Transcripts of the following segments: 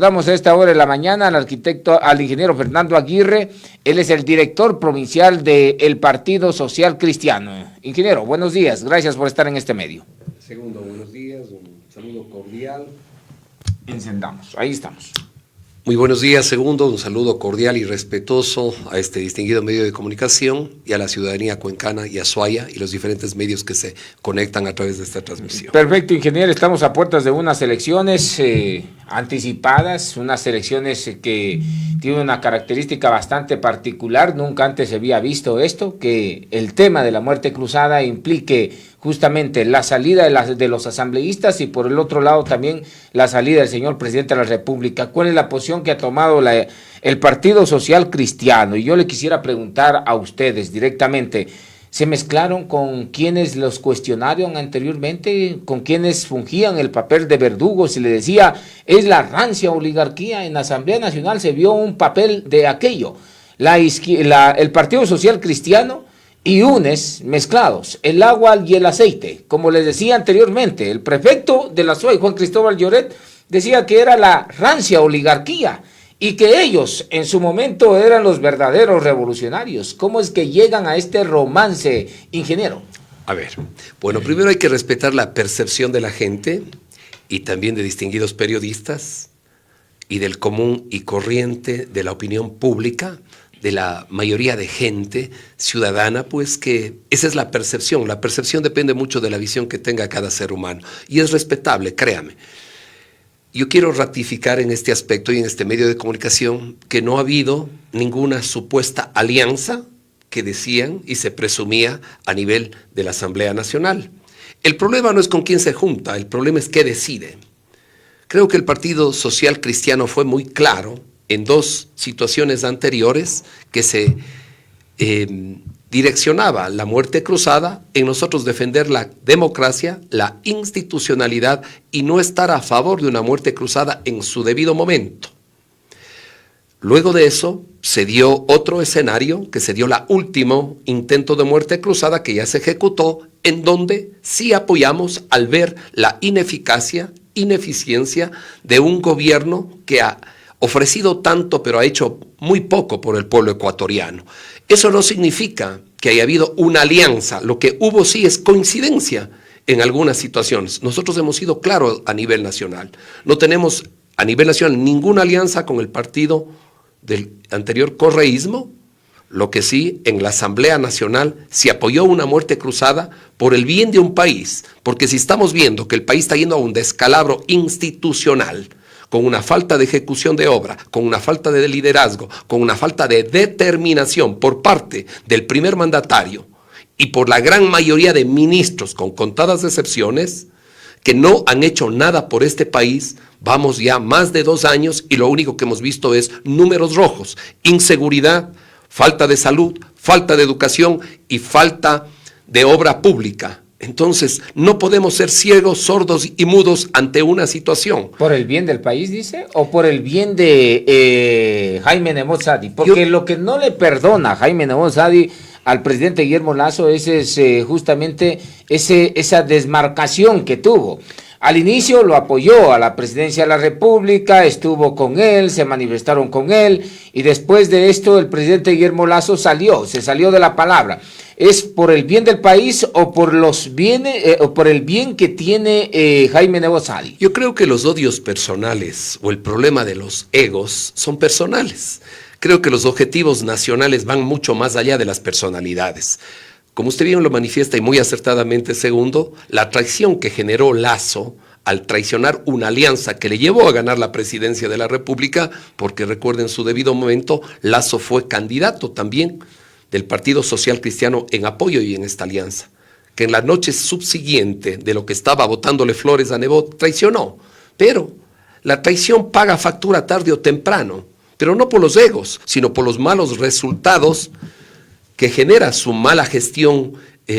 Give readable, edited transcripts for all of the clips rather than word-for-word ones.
saludamos a esta hora de la mañana al ingeniero Fernando Aguirre. Él es el director provincial del Partido Social Cristiano. Ingeniero, buenos días. Gracias por estar en este medio. Segundo, buenos días. Un saludo cordial. Encendamos. Ahí estamos. Muy buenos días, Segundo. Un saludo cordial y respetuoso a este distinguido medio de comunicación y a la ciudadanía cuencana y a Suaya y los diferentes medios que se conectan a través de esta transmisión. Perfecto, ingeniero. Estamos a puertas de unas elecciones anticipadas, unas elecciones que tienen una característica bastante particular. Nunca antes se había visto esto, que el tema de la muerte cruzada implique justamente la salida de los asambleístas y por el otro lado también la salida del señor presidente de la República. ¿Cuál es la posición que ha tomado el Partido Social Cristiano? Y yo le quisiera preguntar a ustedes directamente, ¿se mezclaron con quienes los cuestionaron anteriormente, con quienes fungían el papel de verdugos y le decía, es la rancia oligarquía? En la Asamblea Nacional se vio un papel de aquello. El Partido Social Cristiano y UNES mezclados, el agua y el aceite. Como les decía anteriormente, el prefecto de la SUAY, Juan Cristóbal Lloret, decía que era la rancia oligarquía y que ellos en su momento eran los verdaderos revolucionarios. ¿Cómo es que llegan a este romance, ingeniero? A ver, bueno, primero hay que respetar la percepción de la gente y también de distinguidos periodistas y del común y corriente de la opinión pública, de la mayoría de gente ciudadana, pues que esa es la percepción. La percepción depende mucho de la visión que tenga cada ser humano y es respetable, créame. Yo quiero ratificar en este aspecto y en este medio de comunicación que no ha habido ninguna supuesta alianza que decían y se presumía a nivel de la Asamblea Nacional. El problema no es con quién se junta, el problema es qué decide. Creo que el Partido Social Cristiano fue muy claro en dos situaciones anteriores que se direccionaba la muerte cruzada en nosotros defender la democracia, la institucionalidad y no estar a favor de una muerte cruzada en su debido momento. Luego de eso se dio otro escenario, que se dio la último intento de muerte cruzada que ya se ejecutó, en donde sí apoyamos al ver la ineficiencia de un gobierno que ha ofrecido tanto, pero ha hecho muy poco por el pueblo ecuatoriano. Eso no significa que haya habido una alianza. Lo que hubo sí es coincidencia en algunas situaciones. Nosotros hemos sido claros a nivel nacional. No tenemos a nivel nacional ninguna alianza con el partido del anterior correísmo. Lo que sí, en la Asamblea Nacional se apoyó una muerte cruzada por el bien de un país. Porque si estamos viendo que el país está yendo a un descalabro institucional, con una falta de ejecución de obra, con una falta de liderazgo, con una falta de determinación por parte del primer mandatario y por la gran mayoría de ministros, con contadas excepciones, que no han hecho nada por este país. Vamos ya más de 2 años y lo único que hemos visto es números rojos, inseguridad, falta de salud, falta de educación y falta de obra pública. Entonces, no podemos ser ciegos, sordos y mudos ante una situación. ¿Por el bien del país, dice? ¿O por el bien de Jaime Nebot Sadi? Porque lo que no le perdona Jaime Nebot Sadi al presidente Guillermo Lasso es justamente esa desmarcación que tuvo. Al inicio lo apoyó a la presidencia de la República, estuvo con él, se manifestaron con él, y después de esto el presidente Guillermo Lasso se salió de la palabra. ¿Es por el bien del país o por los bienes o por el bien que tiene Jaime Nebot Sadi? Yo creo que los odios personales o el problema de los egos son personales. Creo que los objetivos nacionales van mucho más allá de las personalidades. Como usted bien lo manifiesta y muy acertadamente, Segundo, la traición que generó Lasso al traicionar una alianza que le llevó a ganar la presidencia de la República, porque recuerden, en su debido momento, Lasso fue candidato también del Partido Social Cristiano en apoyo y en esta alianza, que en la noche subsiguiente de lo que estaba botándole flores a Nebot, traicionó. Pero la traición paga factura tarde o temprano, pero no por los egos, sino por los malos resultados que genera su mala gestión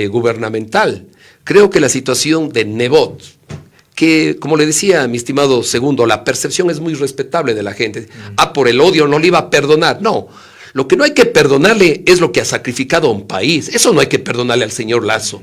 gubernamental. Creo que la situación de Nebot, que como le decía mi estimado Segundo, la percepción es muy respetable de la gente. Por el odio no le iba a perdonar. No, lo que no hay que perdonarle es lo que ha sacrificado a un país. Eso no hay que perdonarle al señor Lasso,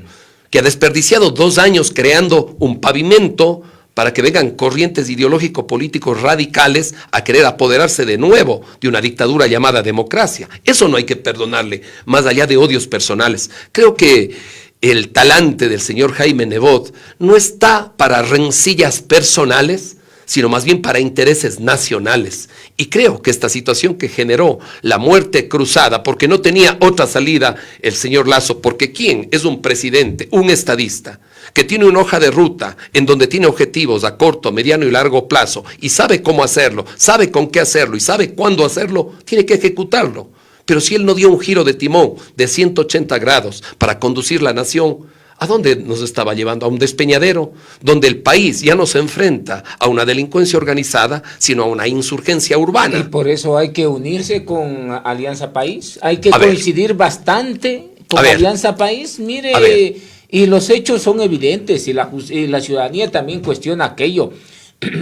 que ha desperdiciado 2 años creando un pavimento para que vengan corrientes ideológico-políticos radicales a querer apoderarse de nuevo de una dictadura llamada democracia. Eso no hay que perdonarle, más allá de odios personales. Creo que el talante del señor Jaime Nebot no está para rencillas personales, sino más bien para intereses nacionales. Y creo que esta situación que generó la muerte cruzada, porque no tenía otra salida el señor Lasso, porque ¿quién es un presidente, un estadista, que tiene una hoja de ruta en donde tiene objetivos a corto, mediano y largo plazo, y sabe cómo hacerlo, sabe con qué hacerlo y sabe cuándo hacerlo, tiene que ejecutarlo? Pero si él no dio un giro de timón de 180 grados para conducir la nación, ¿a dónde nos estaba llevando? A un despeñadero, donde el país ya no se enfrenta a una delincuencia organizada, sino a una insurgencia urbana. Y por eso hay que unirse con Alianza País, hay que coincidir bastante con Alianza País, mire, y los hechos son evidentes, y la ciudadanía también cuestiona aquello.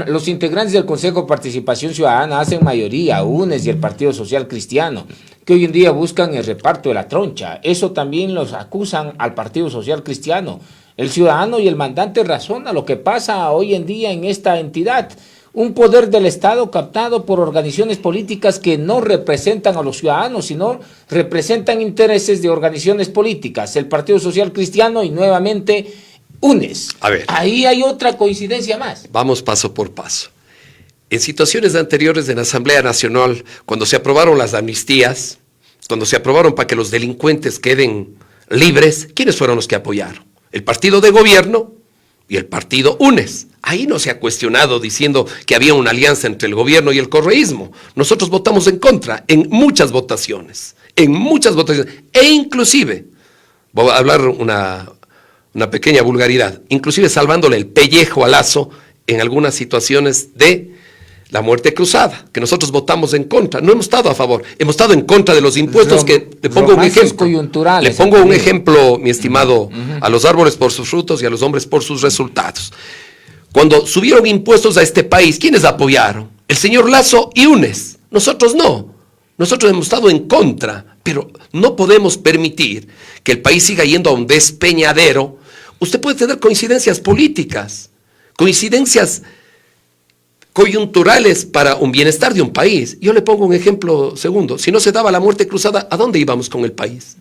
Los integrantes del Consejo de Participación Ciudadana hacen mayoría, UNES y el Partido Social Cristiano, que hoy en día buscan el reparto de la troncha. Eso también los acusan al Partido Social Cristiano. El ciudadano y el mandante razona lo que pasa hoy en día en esta entidad. Un poder del Estado captado por organizaciones políticas que no representan a los ciudadanos, sino representan intereses de organizaciones políticas. El Partido Social Cristiano y nuevamente UNES. Ahí hay otra coincidencia más. Vamos paso por paso. En situaciones anteriores en la Asamblea Nacional, cuando se aprobaron las amnistías, cuando se aprobaron para que los delincuentes queden libres, ¿quiénes fueron los que apoyaron? El partido de gobierno y el partido UNES. Ahí no se ha cuestionado diciendo que había una alianza entre el gobierno y el correísmo. Nosotros votamos en contra en muchas votaciones, e inclusive, voy a hablar una pequeña vulgaridad, inclusive salvándole el pellejo a Lasso en algunas situaciones de la muerte cruzada, que nosotros votamos en contra, no hemos estado a favor, hemos estado en contra de los impuestos que, le pongo un ejemplo, mi estimado, a los árboles por sus frutos y a los hombres por sus resultados. Cuando subieron impuestos a este país, ¿quiénes apoyaron? El señor Lasso y UNES, nosotros no. Nosotros hemos estado en contra, pero no podemos permitir que el país siga yendo a un despeñadero. Usted puede tener coincidencias políticas, coincidencias coyunturales para un bienestar de un país. Yo le pongo un ejemplo segundo. Si no se daba la muerte cruzada, ¿a dónde íbamos con el país?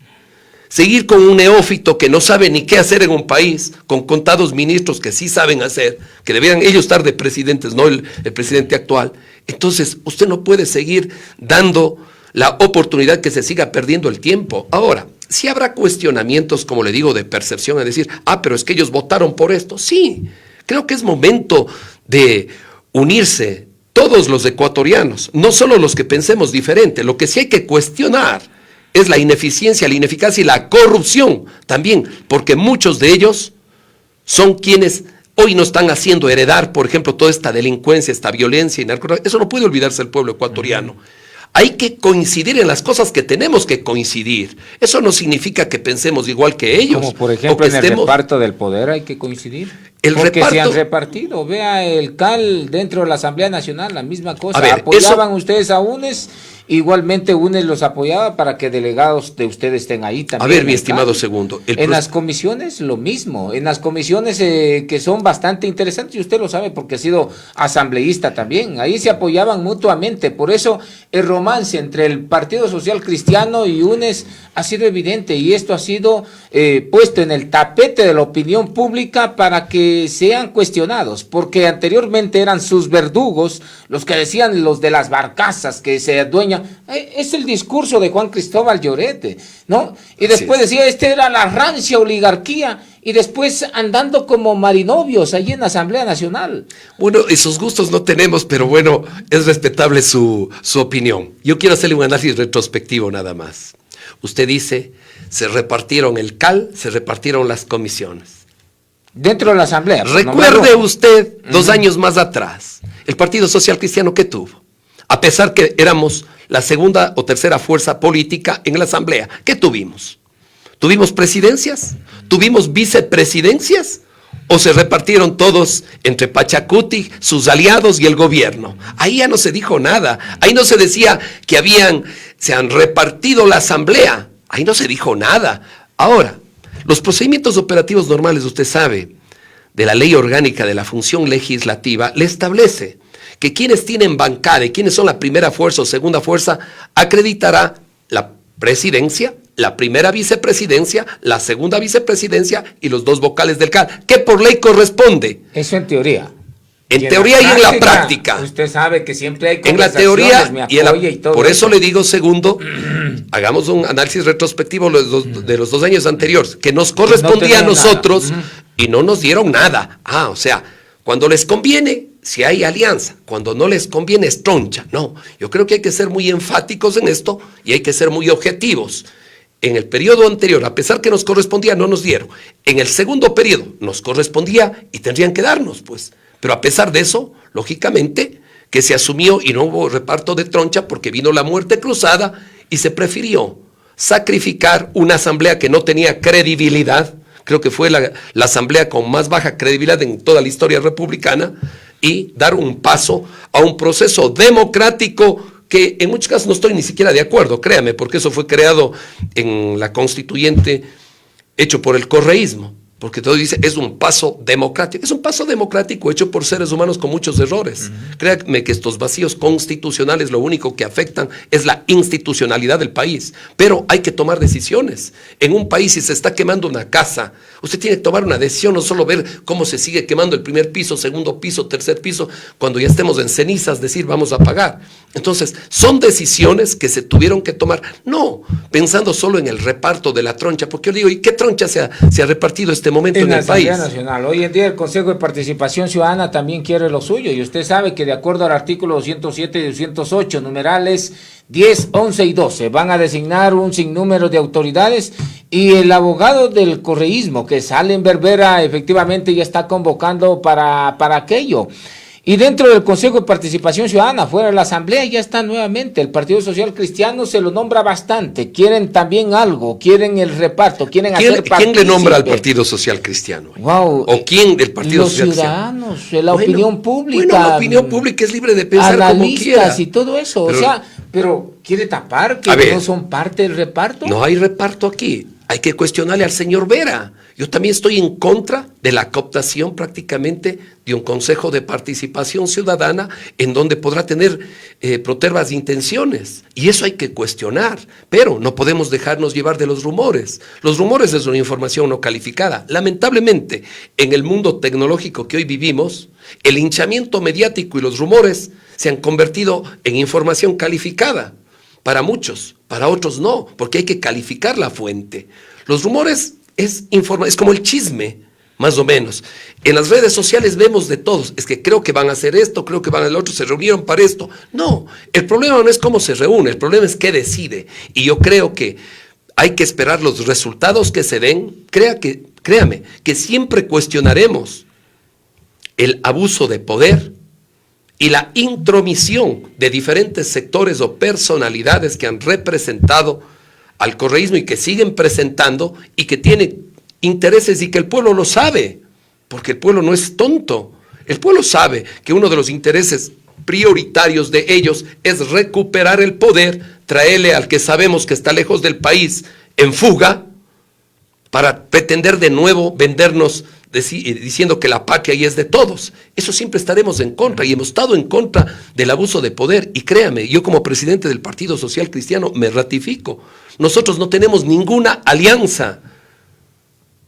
Seguir con un neófito que no sabe ni qué hacer en un país, con contados ministros que sí saben hacer, que deberían ellos estar de presidentes, no el presidente actual. Entonces, usted no puede seguir dando la oportunidad que se siga perdiendo el tiempo. Ahora, sí habrá cuestionamientos, como le digo, de percepción, a decir, pero es que ellos votaron por esto. Sí, creo que es momento de unirse todos los ecuatorianos, no solo los que pensemos diferente. Lo que sí hay que cuestionar es la ineficiencia, la ineficacia y la corrupción también, porque muchos de ellos son quienes hoy nos están haciendo heredar, por ejemplo, toda esta delincuencia, esta violencia y narcotráfico. Eso no puede olvidarse el pueblo ecuatoriano. Hay que coincidir en las cosas que tenemos que coincidir. Eso no significa que pensemos igual que ellos. Como por ejemplo en el reparto del poder hay que coincidir. Porque se han repartido. Vea el CAL dentro de la Asamblea Nacional, la misma cosa. Apoyaban ustedes a UNES, igualmente UNES los apoyaba para que delegados de ustedes estén ahí también. A ver, mi estimado segundo. En las comisiones lo mismo. En las comisiones que son bastante interesantes, y usted lo sabe porque ha sido asambleísta también. Ahí se apoyaban mutuamente. Por eso el romance entre el Partido Social Cristiano y UNES ha sido evidente, y esto ha sido puesto en el tapete de la opinión pública para que sean cuestionados, porque anteriormente eran sus verdugos los que decían, los de las barcazas que se adueñan. Es el discurso de Juan Cristóbal Llorete, ¿no? Y después decía, era la rancia oligarquía, y después andando como marinovios allí en la Asamblea Nacional. Bueno, esos gustos no tenemos, pero bueno, es respetable su opinión. Yo quiero hacerle un análisis retrospectivo nada más. Usted dice, se repartieron el CAL, se repartieron las comisiones. Dentro de la Asamblea. Recuerde usted, 2 años más atrás, el Partido Social Cristiano, ¿qué tuvo? A pesar que éramos la segunda o tercera fuerza política en la Asamblea, ¿qué tuvimos? ¿Tuvimos presidencias? ¿Tuvimos vicepresidencias? ¿O se repartieron todos entre Pachacuti, sus aliados y el gobierno? Ahí ya no se dijo nada. Ahí no se decía que se han repartido la Asamblea. Ahí no se dijo nada. Ahora, los procedimientos operativos normales, usted sabe, de la Ley Orgánica de la Función Legislativa le establece que quienes tienen bancada y quienes son la primera fuerza o segunda fuerza acreditará la presidencia, la primera vicepresidencia, la segunda vicepresidencia y los 2 vocales del CAL, que por ley corresponde. Eso en teoría. En teoría y en la práctica. Usted sabe que siempre hay en la teoría me y en la, y todo por eso le digo, segundo, hagamos un análisis retrospectivo de los 2 años anteriores, que nos correspondía a nosotros y no nos dieron nada. O sea, cuando les conviene, si hay alianza, cuando no les conviene es troncha. No, yo creo que hay que ser muy enfáticos en esto y hay que ser muy objetivos. En el periodo anterior, a pesar que nos correspondía, no nos dieron. En el segundo periodo nos correspondía y tendrían que darnos, pues. Pero a pesar de eso, lógicamente, que se asumió y no hubo reparto de troncha porque vino la muerte cruzada y se prefirió sacrificar una asamblea que no tenía credibilidad, creo que fue la asamblea con más baja credibilidad en toda la historia republicana, y dar un paso a un proceso democrático que en muchos casos no estoy ni siquiera de acuerdo, créame, porque eso fue creado en la constituyente hecho por el correísmo. Porque todo dice, es un paso democrático. Es un paso democrático hecho por seres humanos con muchos errores. Créanme que estos vacíos constitucionales lo único que afectan es la institucionalidad del país. Pero hay que tomar decisiones. En un país, si se está quemando una casa, usted tiene que tomar una decisión, no solo ver cómo se sigue quemando el primer piso, segundo piso, tercer piso, cuando ya estemos en cenizas, decir, vamos a pagar. Entonces, son decisiones que se tuvieron que tomar, no pensando solo en el reparto de la troncha, porque yo digo, ¿y qué troncha se ha repartido este momento en el país? Nacional. Hoy en día el Consejo de Participación Ciudadana también quiere lo suyo, y usted sabe que de acuerdo al artículo 207 y 208, numerales 10, 11 y 12, van a designar un sinnúmero de autoridades, y el abogado del correísmo que sale en Berbera efectivamente ya está convocando para aquello. Y dentro del Consejo de Participación Ciudadana, fuera de la Asamblea, ya está nuevamente. El Partido Social Cristiano se lo nombra bastante. Quieren también algo, quieren el reparto, quieren hacer partícipe. ¿Quién le nombra al Partido Social Cristiano? Wow. ¿O quién del Partido Social Cristiano? Los ciudadanos, la opinión pública. Bueno, la opinión pública es libre de pensar como quiera. Y todo eso. Pero ¿quiere tapar que no son parte del reparto? No hay reparto aquí. Hay que cuestionarle al señor Vera. Yo también estoy en contra de la cooptación prácticamente de un Consejo de Participación Ciudadana en donde podrá tener protervas intenciones. Y eso hay que cuestionar. Pero no podemos dejarnos llevar de los rumores. Los rumores es una información no calificada. Lamentablemente, en el mundo tecnológico que hoy vivimos, el hinchamiento mediático y los rumores se han convertido en información calificada. Para muchos, para otros no, porque hay que calificar la fuente. Los rumores es como el chisme, más o menos. En las redes sociales vemos de todos, es que creo que van a hacer esto, creo que van a hacer lo otro, se reunieron para esto. No, el problema no es cómo se reúne, el problema es qué decide. Y yo creo que hay que esperar los resultados que se den. Créame, que siempre cuestionaremos el abuso de poder y la intromisión de diferentes sectores o personalidades que han representado al correísmo y que siguen presentando y que tienen intereses y que el pueblo lo sabe, porque el pueblo no es tonto. El pueblo sabe que uno de los intereses prioritarios de ellos es recuperar el poder, traerle al que sabemos que está lejos del país en fuga, para pretender de nuevo vendernos diciendo que la patria ya es de todos. Eso siempre estaremos en contra, y hemos estado en contra del abuso de poder. Y créame, yo como presidente del Partido Social Cristiano me ratifico. Nosotros no tenemos ninguna alianza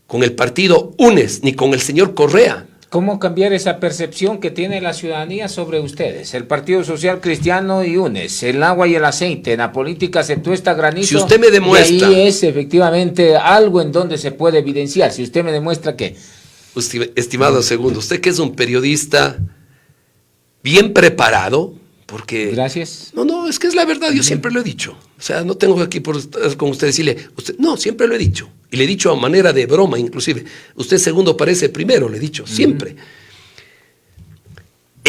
con el partido UNES, ni con el señor Correa. ¿Cómo cambiar esa percepción que tiene la ciudadanía sobre ustedes? El Partido Social Cristiano y UNES, el agua y el aceite, en la política se tuesta granizo. Si usted me demuestra... Y ahí es efectivamente algo en donde se puede evidenciar. Si usted me demuestra que... Estimado segundo, usted que es un periodista bien preparado, porque... Gracias. No, es que es la verdad, yo siempre lo he dicho. O sea, no tengo aquí por estar con usted decirle, no, siempre lo he dicho. Y le he dicho a manera de broma, inclusive. Usted segundo parece primero, le he dicho, siempre.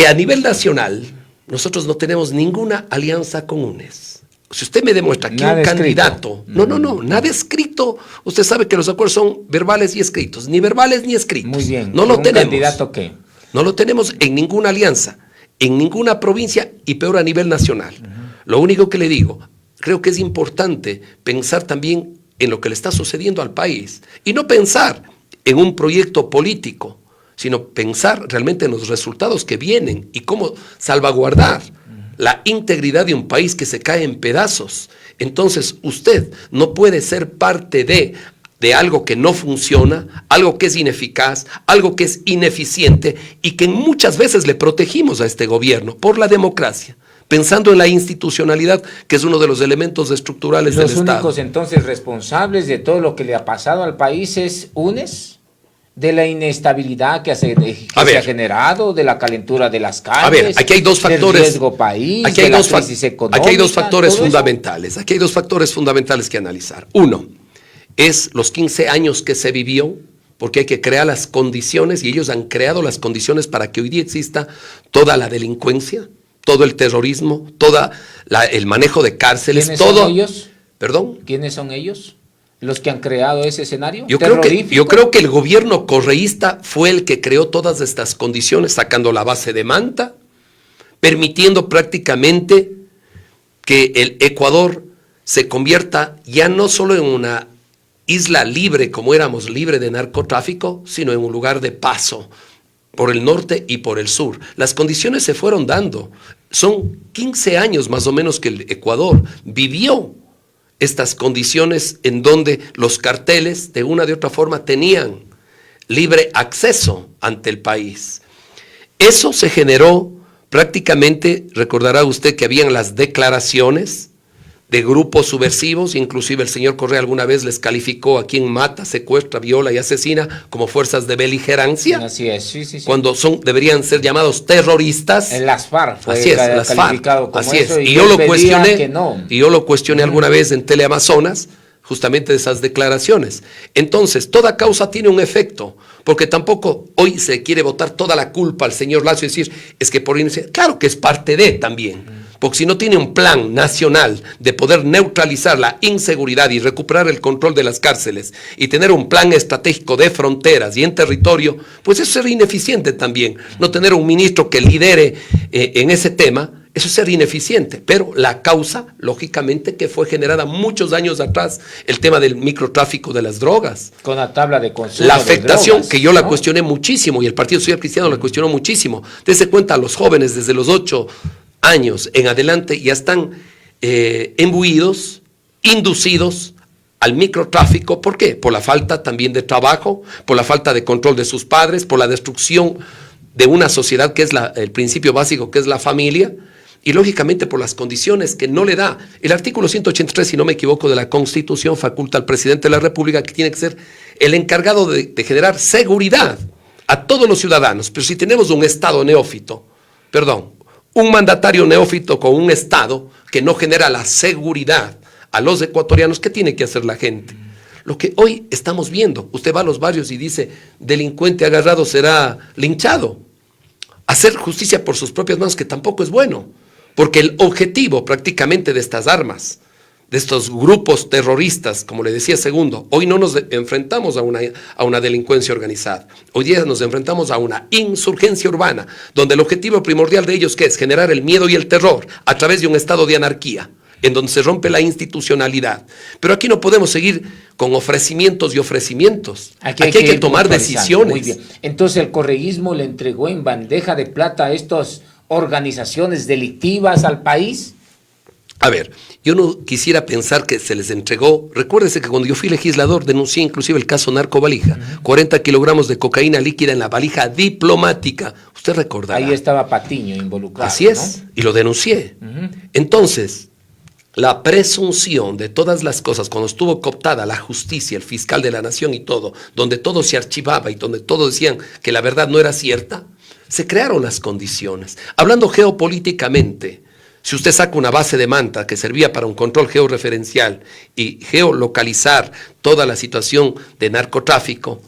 A nivel nacional, nosotros no tenemos ninguna alianza con UNES. Si usted me demuestra que un candidato... No, nada escrito. Usted sabe que los acuerdos son verbales y escritos. Ni verbales ni escritos. Muy bien. No lo tenemos. ¿Candidato qué? No lo tenemos en ninguna alianza, en ninguna provincia y peor a nivel nacional. Lo único que le digo, creo que es importante pensar también en lo que le está sucediendo al país y no pensar en un proyecto político, sino pensar realmente en los resultados que vienen y cómo salvaguardar la integridad de un país que se cae en pedazos. Entonces usted no puede ser parte de algo que no funciona, algo que es ineficaz, algo que es ineficiente y que muchas veces le protegimos a este gobierno por la democracia, pensando en la institucionalidad, que es uno de los elementos estructurales del Estado. Los únicos entonces responsables de todo lo que le ha pasado al país es UNES, de la inestabilidad que se ha generado, de la calentura de las calles, a ver, aquí hay dos factores, del riesgo país, aquí hay de la dos crisis económica. Aquí hay dos factores fundamentales, aquí hay dos factores fundamentales que analizar. Uno, es los 15 años que se vivió, porque hay que crear las condiciones, y ellos han creado las condiciones para que hoy día exista toda la delincuencia, todo el terrorismo, todo el manejo de cárceles. ¿Quiénes todo, son ellos? ¿Perdón? ¿Quiénes son ellos? ¿Los que han creado ese escenario? Yo creo que el gobierno correísta fue el que creó todas estas condiciones, sacando la base de Manta, permitiendo prácticamente que el Ecuador se convierta ya no solo en una isla libre como éramos, libre de narcotráfico, sino en un lugar de paso por el norte y por el sur. Las condiciones se fueron dando. Son 15 años más o menos que el Ecuador vivió estas condiciones en donde los carteles de una de otra forma tenían libre acceso ante el país. Eso se generó prácticamente, recordará usted que habían las declaraciones de grupos subversivos, inclusive el señor Correa alguna vez les calificó a quien mata, secuestra, viola y asesina como fuerzas de beligerancia. Así es, sí. Cuando deberían ser llamados terroristas. En las FARC fue así es, las calificado FARC, como así eso. Es. Y yo lo cuestioné No. alguna vez en Teleamazonas, justamente de esas declaraciones. Entonces, toda causa tiene un efecto, porque tampoco hoy se quiere botar toda la culpa al señor Lazo y decir, es que por iniciativa, claro que es parte de también. Porque si no tiene un plan nacional de poder neutralizar la inseguridad y recuperar el control de las cárceles y tener un plan estratégico de fronteras y en territorio, pues eso sería ineficiente también. No tener un ministro que lidere en ese tema, eso sería ineficiente. Pero la causa, lógicamente, que fue generada muchos años atrás, el tema del microtráfico de las drogas. Con la tabla de consumo. La afectación, de drogas, que yo la cuestioné muchísimo y el Partido Social Cristiano la cuestionó muchísimo. Dese cuenta, los jóvenes desde los 8 años en adelante ya están imbuidos, inducidos al microtráfico. ¿Por qué? Por la falta también de trabajo, por la falta de control de sus padres, por la destrucción de una sociedad que es el principio básico, que es la familia, y lógicamente por las condiciones que no le da. El artículo 183, si no me equivoco, de la Constitución faculta al presidente de la República que tiene que ser el encargado de generar seguridad a todos los ciudadanos. Pero si tenemos un Estado neófito, un mandatario neófito con un Estado que no genera la seguridad a los ecuatorianos, ¿qué tiene que hacer la gente? Lo que hoy estamos viendo, usted va a los barrios y dice, delincuente agarrado será linchado. Hacer justicia por sus propias manos, que tampoco es bueno, porque el objetivo prácticamente de estas armas, de estos grupos terroristas, como le decía Segundo, hoy no nos enfrentamos a una delincuencia organizada. Hoy día nos enfrentamos a una insurgencia urbana, donde el objetivo primordial de ellos, ¿qué es? Generar el miedo y el terror a través de un estado de anarquía, en donde se rompe la institucionalidad. Pero aquí no podemos seguir con ofrecimientos y ofrecimientos. Aquí hay que tomar decisiones. Muy bien. Entonces el correísmo le entregó en bandeja de plata a estas organizaciones delictivas al país. A ver, yo no quisiera pensar que se les entregó. Recuérdese que cuando yo fui legislador denuncié inclusive el caso narcovalija. 40 kilogramos de cocaína líquida en la valija diplomática. Usted recordará. Ahí estaba Patiño involucrado. Así es, ¿no? Y lo denuncié. Entonces, la presunción de todas las cosas, cuando estuvo cooptada la justicia, el fiscal de la nación y todo, donde todo se archivaba y donde todos decían que la verdad no era cierta, se crearon las condiciones. Hablando geopolíticamente, si usted saca una base de Manta que servía para un control georreferencial y geolocalizar toda la situación de narcotráfico,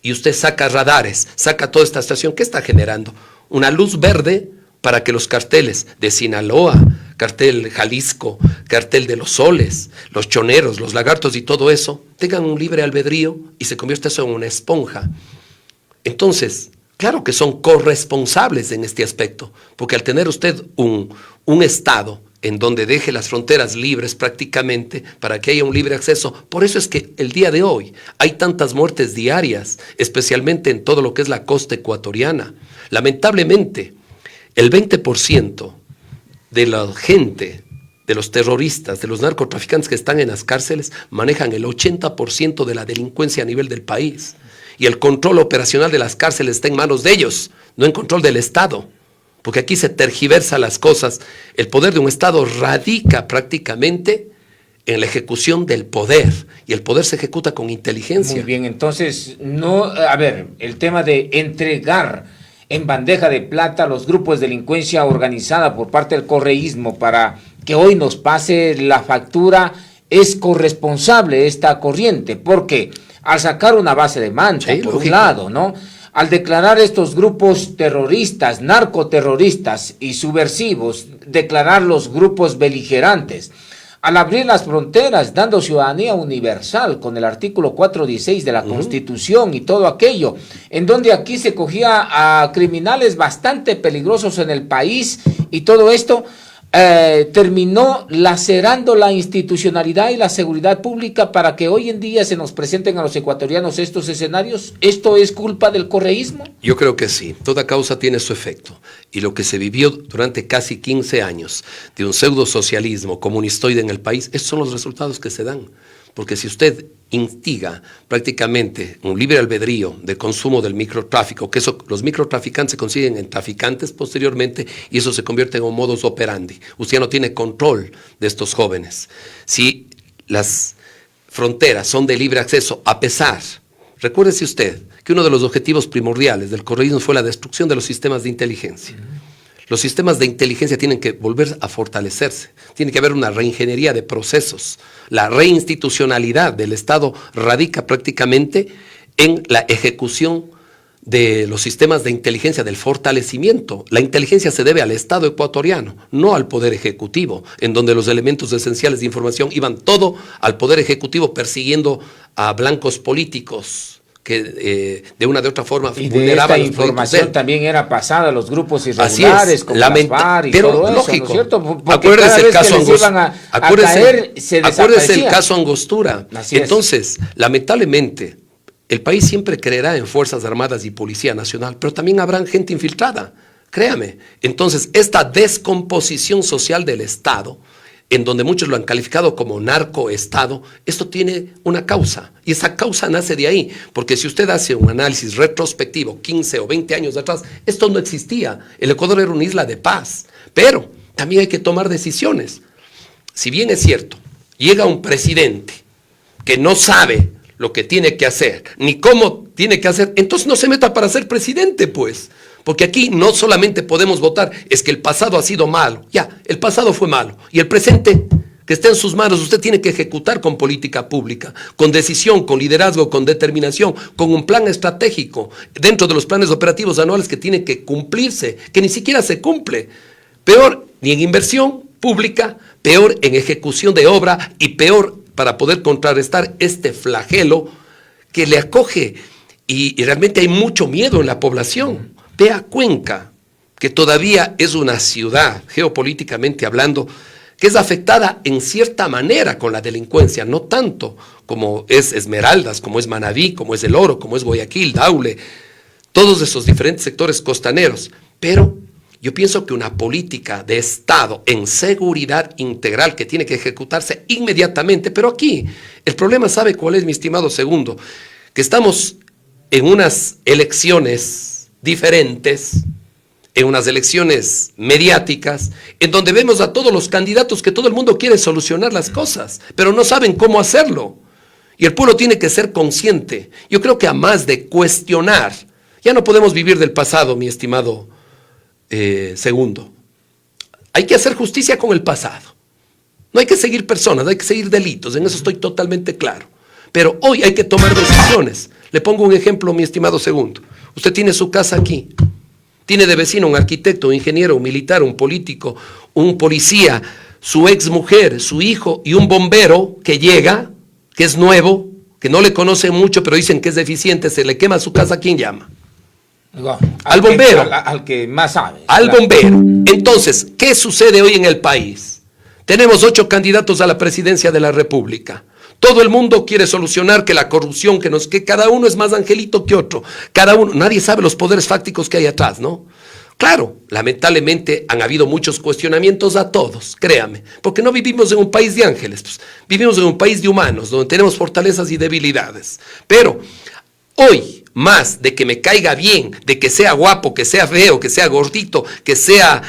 y usted saca radares, saca toda esta situación, ¿qué está generando? Una luz verde para que los carteles de Sinaloa, cartel Jalisco, cartel de los Soles, los Choneros, los Lagartos y todo eso, tengan un libre albedrío y se convierta eso en una esponja. Entonces, claro que son corresponsables en este aspecto, porque al tener usted un Estado en donde deje las fronteras libres prácticamente para que haya un libre acceso. Por eso es que el día de hoy hay tantas muertes diarias, especialmente en todo lo que es la costa ecuatoriana. Lamentablemente, el 20% de la gente, de los terroristas, de los narcotraficantes que están en las cárceles, manejan el 80% de la delincuencia a nivel del país. Y el control operacional de las cárceles está en manos de ellos, no en control del Estado. Porque aquí se tergiversa las cosas. El poder de un Estado radica prácticamente en la ejecución del poder, y el poder se ejecuta con inteligencia. Muy bien, entonces, el tema de entregar en bandeja de plata a los grupos de delincuencia organizada por parte del correísmo para que hoy nos pase la factura, es corresponsable esta corriente, porque al sacar una base de Manta, sí, por un lado, ¿no?, al declarar estos grupos terroristas, narcoterroristas y subversivos, declarar los grupos beligerantes, al abrir las fronteras, dando ciudadanía universal con el artículo 416 de la Constitución y todo aquello, en donde aquí se cogía a criminales bastante peligrosos en el país, y todo esto terminó lacerando la institucionalidad y la seguridad pública para que hoy en día se nos presenten a los ecuatorianos estos escenarios. ¿Esto es culpa del correísmo? Yo creo que sí, toda causa tiene su efecto, y lo que se vivió durante casi 15 años de un pseudo-socialismo comunistoide en el país, estos son los resultados que se dan. Porque si usted instiga prácticamente un libre albedrío de consumo del microtráfico, que eso, los microtraficantes se consiguen en traficantes posteriormente, y eso se convierte en un modus operandi. Usted ya no tiene control de estos jóvenes. Si las fronteras son de libre acceso, a pesar, recuérdese usted que uno de los objetivos primordiales del correísmo fue la destrucción de los sistemas de inteligencia. Los sistemas de inteligencia tienen que volver a fortalecerse, tiene que haber una reingeniería de procesos. La reinstitucionalidad del Estado radica prácticamente en la ejecución de los sistemas de inteligencia, del fortalecimiento. La inteligencia se debe al Estado ecuatoriano, no al Poder Ejecutivo, en donde los elementos esenciales de información iban todo al Poder Ejecutivo persiguiendo a blancos políticos que de una de otra forma vulneraban los información también era pasada a los grupos irregulares, como las FARC y pero todo eso, lógico, ¿no es cierto? Acuérdese el caso acuérdese el caso Angostura. Entonces, lamentablemente, el país siempre creerá en Fuerzas Armadas y Policía Nacional, pero también habrá gente infiltrada, créame. Entonces, esta descomposición social del Estado, en donde muchos lo han calificado como narcoestado, esto tiene una causa, y esa causa nace de ahí, porque si usted hace un análisis retrospectivo, 15 o 20 años atrás, esto no existía. El Ecuador era una isla de paz, pero también hay que tomar decisiones. Si bien es cierto, llega un presidente que no sabe lo que tiene que hacer, ni cómo tiene que hacer, entonces no se meta para ser presidente, pues. Porque aquí no solamente podemos votar, es que el pasado ha sido malo. Ya, el pasado fue malo. Y el presente, que está en sus manos, usted tiene que ejecutar con política pública, con decisión, con liderazgo, con determinación, con un plan estratégico, dentro de los planes operativos anuales que tienen que cumplirse, que ni siquiera se cumple. Peor, ni en inversión pública, peor en ejecución de obra, y peor para poder contrarrestar este flagelo que le acoge. Y realmente hay mucho miedo en la población. Vea Cuenca, que todavía es una ciudad, geopolíticamente hablando, que es afectada en cierta manera con la delincuencia, no tanto como es Esmeraldas, como es Manabí, como es El Oro, como es Guayaquil, Daule, todos esos diferentes sectores costaneros. Pero yo pienso que una política de Estado en seguridad integral que tiene que ejecutarse inmediatamente, pero aquí el problema, ¿sabe cuál es, mi estimado Segundo? Que estamos en unas elecciones diferentes, en unas elecciones mediáticas, en donde vemos a todos los candidatos que todo el mundo quiere solucionar las cosas, pero no saben cómo hacerlo. Y el pueblo tiene que ser consciente. Yo creo que a más de cuestionar, ya no podemos vivir del pasado, mi estimado Segundo. Hay que hacer justicia con el pasado. No hay que seguir personas, hay que seguir delitos, en eso estoy totalmente claro. Pero hoy hay que tomar decisiones. Le pongo un ejemplo, mi estimado Segundo. Usted tiene su casa aquí, tiene de vecino un arquitecto, un ingeniero, un militar, un político, un policía, su ex mujer, su hijo y un bombero que llega, que es nuevo, que no le conocen mucho, pero dicen que es deficiente, se le quema su casa. ¿A quién llama? Al bombero. Al que más sabe. Al bombero. Entonces, ¿qué sucede hoy en el país? Tenemos 8 candidatos a la presidencia de la República. Todo el mundo quiere solucionar que la corrupción, que cada uno es más angelito que otro. Cada uno, nadie sabe los poderes fácticos que hay atrás, ¿no? Claro, lamentablemente han habido muchos cuestionamientos a todos, créame, porque no vivimos en un país de ángeles, pues, vivimos en un país de humanos, donde tenemos fortalezas y debilidades. Pero hoy, más de que me caiga bien, de que sea guapo, que sea feo, que sea gordito, que sea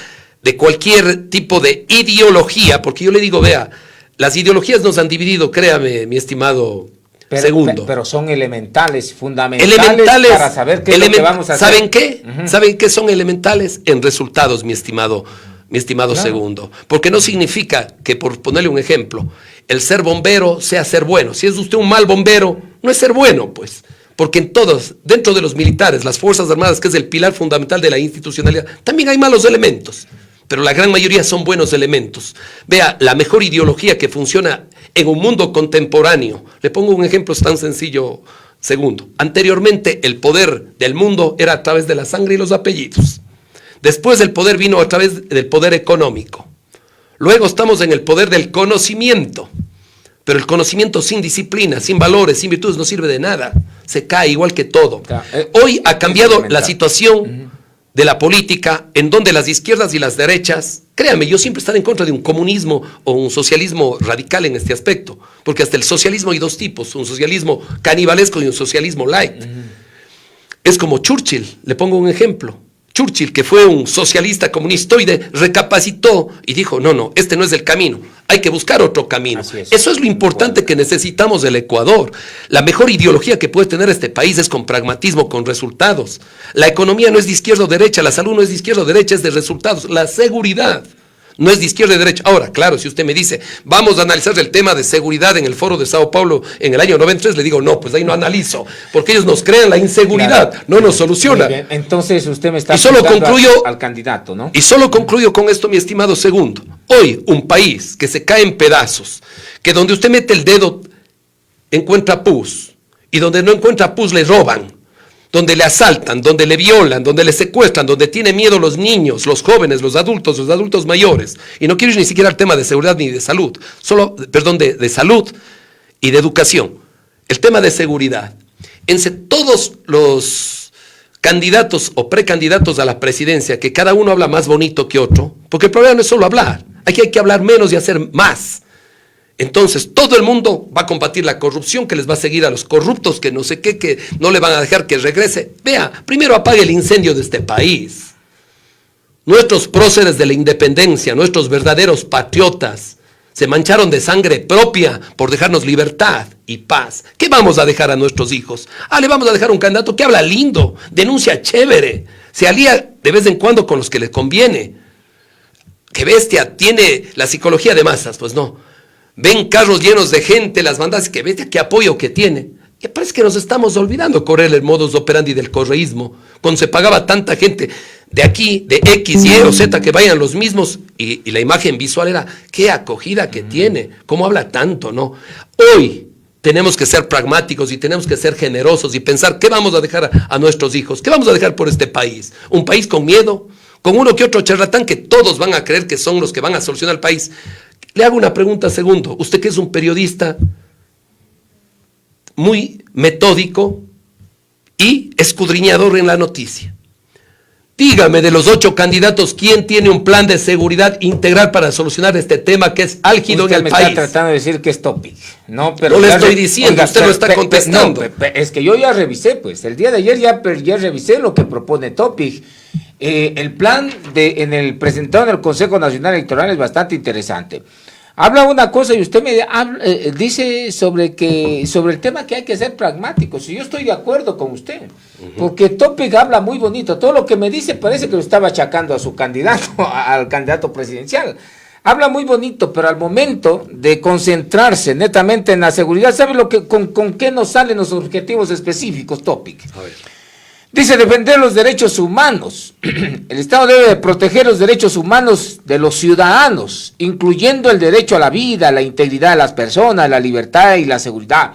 de cualquier tipo de ideología, porque yo le digo, vea, las ideologías nos han dividido, créame, mi estimado Segundo. Pero son elementales, fundamentales para saber qué es lo que vamos a hacer. ¿Saben qué? ¿Saben qué son elementales? En resultados, mi estimado claro. Segundo. Porque no significa que, por ponerle un ejemplo, el ser bombero sea ser bueno. Si es usted un mal bombero, no es ser bueno, pues. Porque en todos, dentro de los militares, las Fuerzas Armadas, que es el pilar fundamental de la institucionalidad, también hay malos elementos. Pero la gran mayoría son buenos elementos. Vea, la mejor ideología que funciona en un mundo contemporáneo. Le pongo un ejemplo tan sencillo, Segundo. Anteriormente el poder del mundo era a través de la sangre y los apellidos. Después el poder vino a través del poder económico. Luego estamos en el poder del conocimiento. Pero el conocimiento sin disciplina, sin valores, sin virtudes no sirve de nada. Se cae igual que todo. Hoy ha cambiado la situación de la política, en donde las izquierdas y las derechas, créanme, yo siempre estaré en contra de un comunismo o un socialismo radical en este aspecto, porque hasta el socialismo hay dos tipos, un socialismo canibalesco y un socialismo light. Es como Churchill, le pongo un ejemplo. Churchill, que fue un socialista comunistoide, recapacitó y dijo, no, este no es el camino, hay que buscar otro camino. Eso es lo importante que necesitamos del Ecuador. La mejor ideología que puede tener este país es con pragmatismo, con resultados. La economía no es de izquierda o derecha, la salud no es de izquierda o derecha, es de resultados. La seguridad no es de izquierda y derecha. Ahora, claro, si usted me dice, vamos a analizar el tema de seguridad en el foro de Sao Paulo en el año 93, le digo, no, pues ahí no analizo, porque ellos nos crean la inseguridad, claro, no nos solucionan. Entonces usted me está al candidato, ¿no? Y solo concluyo con esto, mi estimado Segundo. Hoy, un país que se cae en pedazos, que donde usted mete el dedo encuentra pus, y donde no encuentra pus le roban, donde le asaltan, donde le violan, donde le secuestran, donde tienen miedo los niños, los jóvenes, los adultos mayores. Y no quiero ir ni siquiera al tema de seguridad ni de salud, de salud y de educación. El tema de seguridad. Todos los candidatos o precandidatos a la presidencia, que cada uno habla más bonito que otro, porque el problema no es solo hablar, aquí hay que hablar menos y hacer más. Entonces, todo el mundo va a combatir la corrupción, que les va a seguir a los corruptos, que no sé qué, que no le van a dejar que regrese. Vea, primero apague el incendio de este país. Nuestros próceres de la independencia, nuestros verdaderos patriotas, se mancharon de sangre propia por dejarnos libertad y paz. ¿Qué vamos a dejar a nuestros hijos? Le vamos a dejar un candidato que habla lindo, denuncia chévere, se alía de vez en cuando con los que le conviene. ¡Qué bestia! Tiene la psicología de masas, pues no. Ven carros llenos de gente, las bandas, que bestia, qué apoyo que tiene. Y parece que nos estamos olvidando correr el modus operandi del correísmo, cuando se pagaba tanta gente de aquí, de X, Y o Z, que vayan los mismos, y la imagen visual era, qué acogida que tiene, cómo habla tanto, ¿no? Hoy tenemos que ser pragmáticos y tenemos que ser generosos y pensar qué vamos a dejar a nuestros hijos, qué vamos a dejar por este país. Un país con miedo, con uno que otro charlatán que todos van a creer que son los que van a solucionar el país. Le hago una pregunta, Segundo. Usted, que es un periodista muy metódico y escudriñador en la noticia, dígame, de los 8 candidatos, ¿quién tiene un plan de seguridad integral para solucionar este tema que es álgido en el país? Usted me está tratando de decir que es Topic. No, pero no le estoy diciendo, usted lo está contestando. Es que yo ya revisé, pues, el día de ayer ya revisé lo que propone Topic. El plan presentado en el Consejo Nacional Electoral es bastante interesante. Habla una cosa y usted me dice sobre el tema que hay que ser pragmáticos. Y yo estoy de acuerdo con usted, porque Topic habla muy bonito. Todo lo que me dice parece que lo estaba achacando a su candidato, al candidato presidencial. Habla muy bonito, pero al momento de concentrarse netamente en la seguridad, ¿sabe con qué nos salen los objetivos específicos, Topic? A ver. Dice defender los derechos humanos. El Estado debe de proteger los derechos humanos de los ciudadanos, incluyendo el derecho a la vida, la integridad de las personas, la libertad y la seguridad.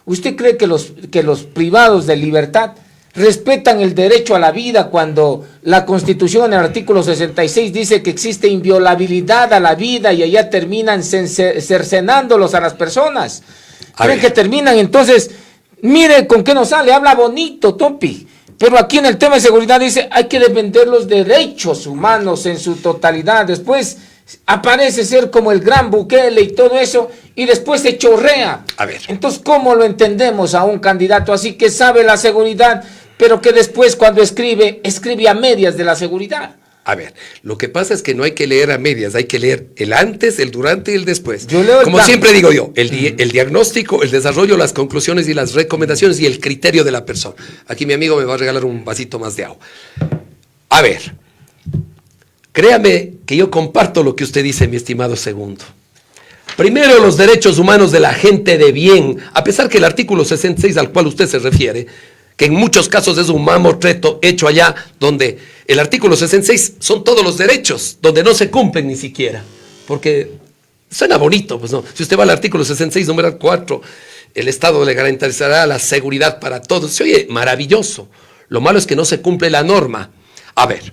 ¿Usted cree que los privados de libertad respetan el derecho a la vida cuando la Constitución en el artículo 66 dice que existe inviolabilidad a la vida y allá terminan cercenándolos a las personas. ¿Creen que terminan? Entonces, mire con qué nos sale, habla bonito, Topi. Pero aquí en el tema de seguridad dice, hay que defender los derechos humanos en su totalidad. Después aparece ser como el gran Bukele y todo eso, y después se chorrea. A ver. Entonces, ¿cómo lo entendemos a un candidato así que sabe la seguridad, pero que después cuando escribe a medias de la seguridad? A ver, lo que pasa es que no hay que leer a medias, hay que leer el antes, el durante y el después. Yo leo Como siempre digo yo, el diagnóstico, el desarrollo, las conclusiones y las recomendaciones y el criterio de la persona. Aquí mi amigo me va a regalar un vasito más de agua. A ver, créame que yo comparto lo que usted dice, mi estimado segundo. Primero, los derechos humanos de la gente de bien, a pesar que el artículo 66 al cual usted se refiere, que en muchos casos es un mamotreto hecho allá, donde el artículo 66 son todos los derechos, donde no se cumplen ni siquiera, porque suena bonito, pues no. Si usted va al artículo 66, numeral 4, el Estado le garantizará la seguridad para todos, se oye maravilloso. Lo malo es que no se cumple la norma. A ver,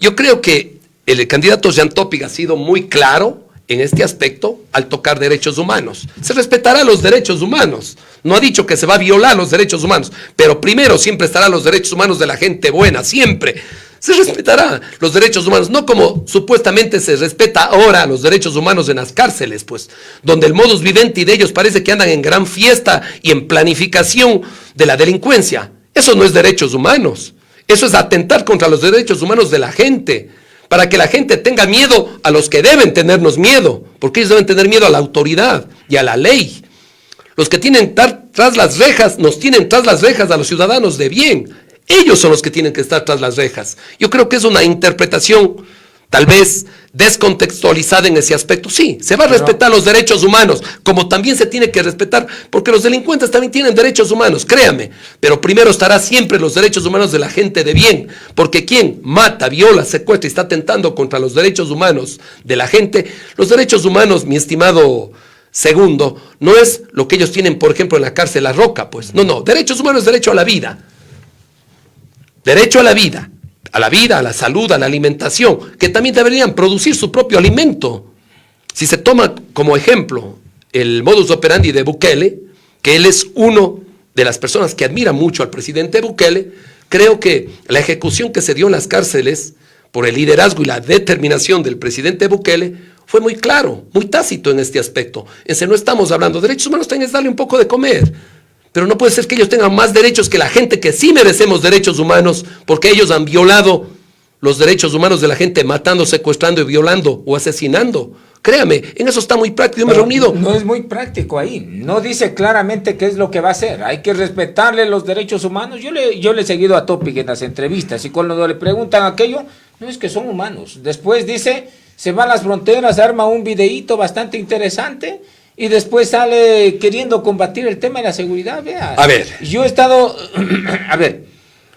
yo creo que el candidato Jean Topic ha sido muy claro en este aspecto al tocar derechos humanos. Se respetará los derechos humanos. No ha dicho que se va a violar los derechos humanos, pero primero siempre estarán los derechos humanos de la gente buena, siempre. Se respetará los derechos humanos, no como supuestamente se respeta ahora los derechos humanos en las cárceles, pues, donde el modus vivendi de ellos parece que andan en gran fiesta y en planificación de la delincuencia. Eso no es derechos humanos, eso es atentar contra los derechos humanos de la gente, para que la gente tenga miedo a los que deben tenernos miedo, porque ellos deben tener miedo a la autoridad y a la ley. Los que tienen tras las rejas, nos tienen tras las rejas a los ciudadanos de bien. Ellos son los que tienen que estar tras las rejas. Yo creo que es una interpretación tal vez descontextualizada en ese aspecto. Sí, se va a respetar los derechos humanos, como también se tiene que respetar, porque los delincuentes también tienen derechos humanos, créame. Pero primero estará siempre los derechos humanos de la gente de bien, porque quien mata, viola, secuestra y está atentando contra los derechos humanos de la gente, los derechos humanos, mi estimado segundo, no es lo que ellos tienen, por ejemplo, en la cárcel La Roca, pues. No, derechos humanos es derecho a la vida. Derecho a la vida, a la salud, a la alimentación, que también deberían producir su propio alimento. Si se toma como ejemplo el modus operandi de Bukele, que él es uno de las personas que admira mucho al presidente Bukele, creo que la ejecución que se dio en las cárceles por el liderazgo y la determinación del presidente Bukele fue muy claro, muy tácito en este aspecto. No estamos hablando de derechos humanos, también es darle un poco de comer. Pero no puede ser que ellos tengan más derechos que la gente que sí merecemos derechos humanos, porque ellos han violado los derechos humanos de la gente, matando, secuestrando y violando o asesinando. Créame, en eso está muy práctico. Yo me he reunido. No es muy práctico ahí. No dice claramente qué es lo que va a hacer. Hay que respetarle los derechos humanos. Yo le he seguido a Topic en las entrevistas y cuando le preguntan aquello, no es que son humanos. Después dice, se va a las fronteras, arma un videíto bastante interesante. Y después sale queriendo combatir el tema de la seguridad, vea. A ver. Yo he estado, a ver,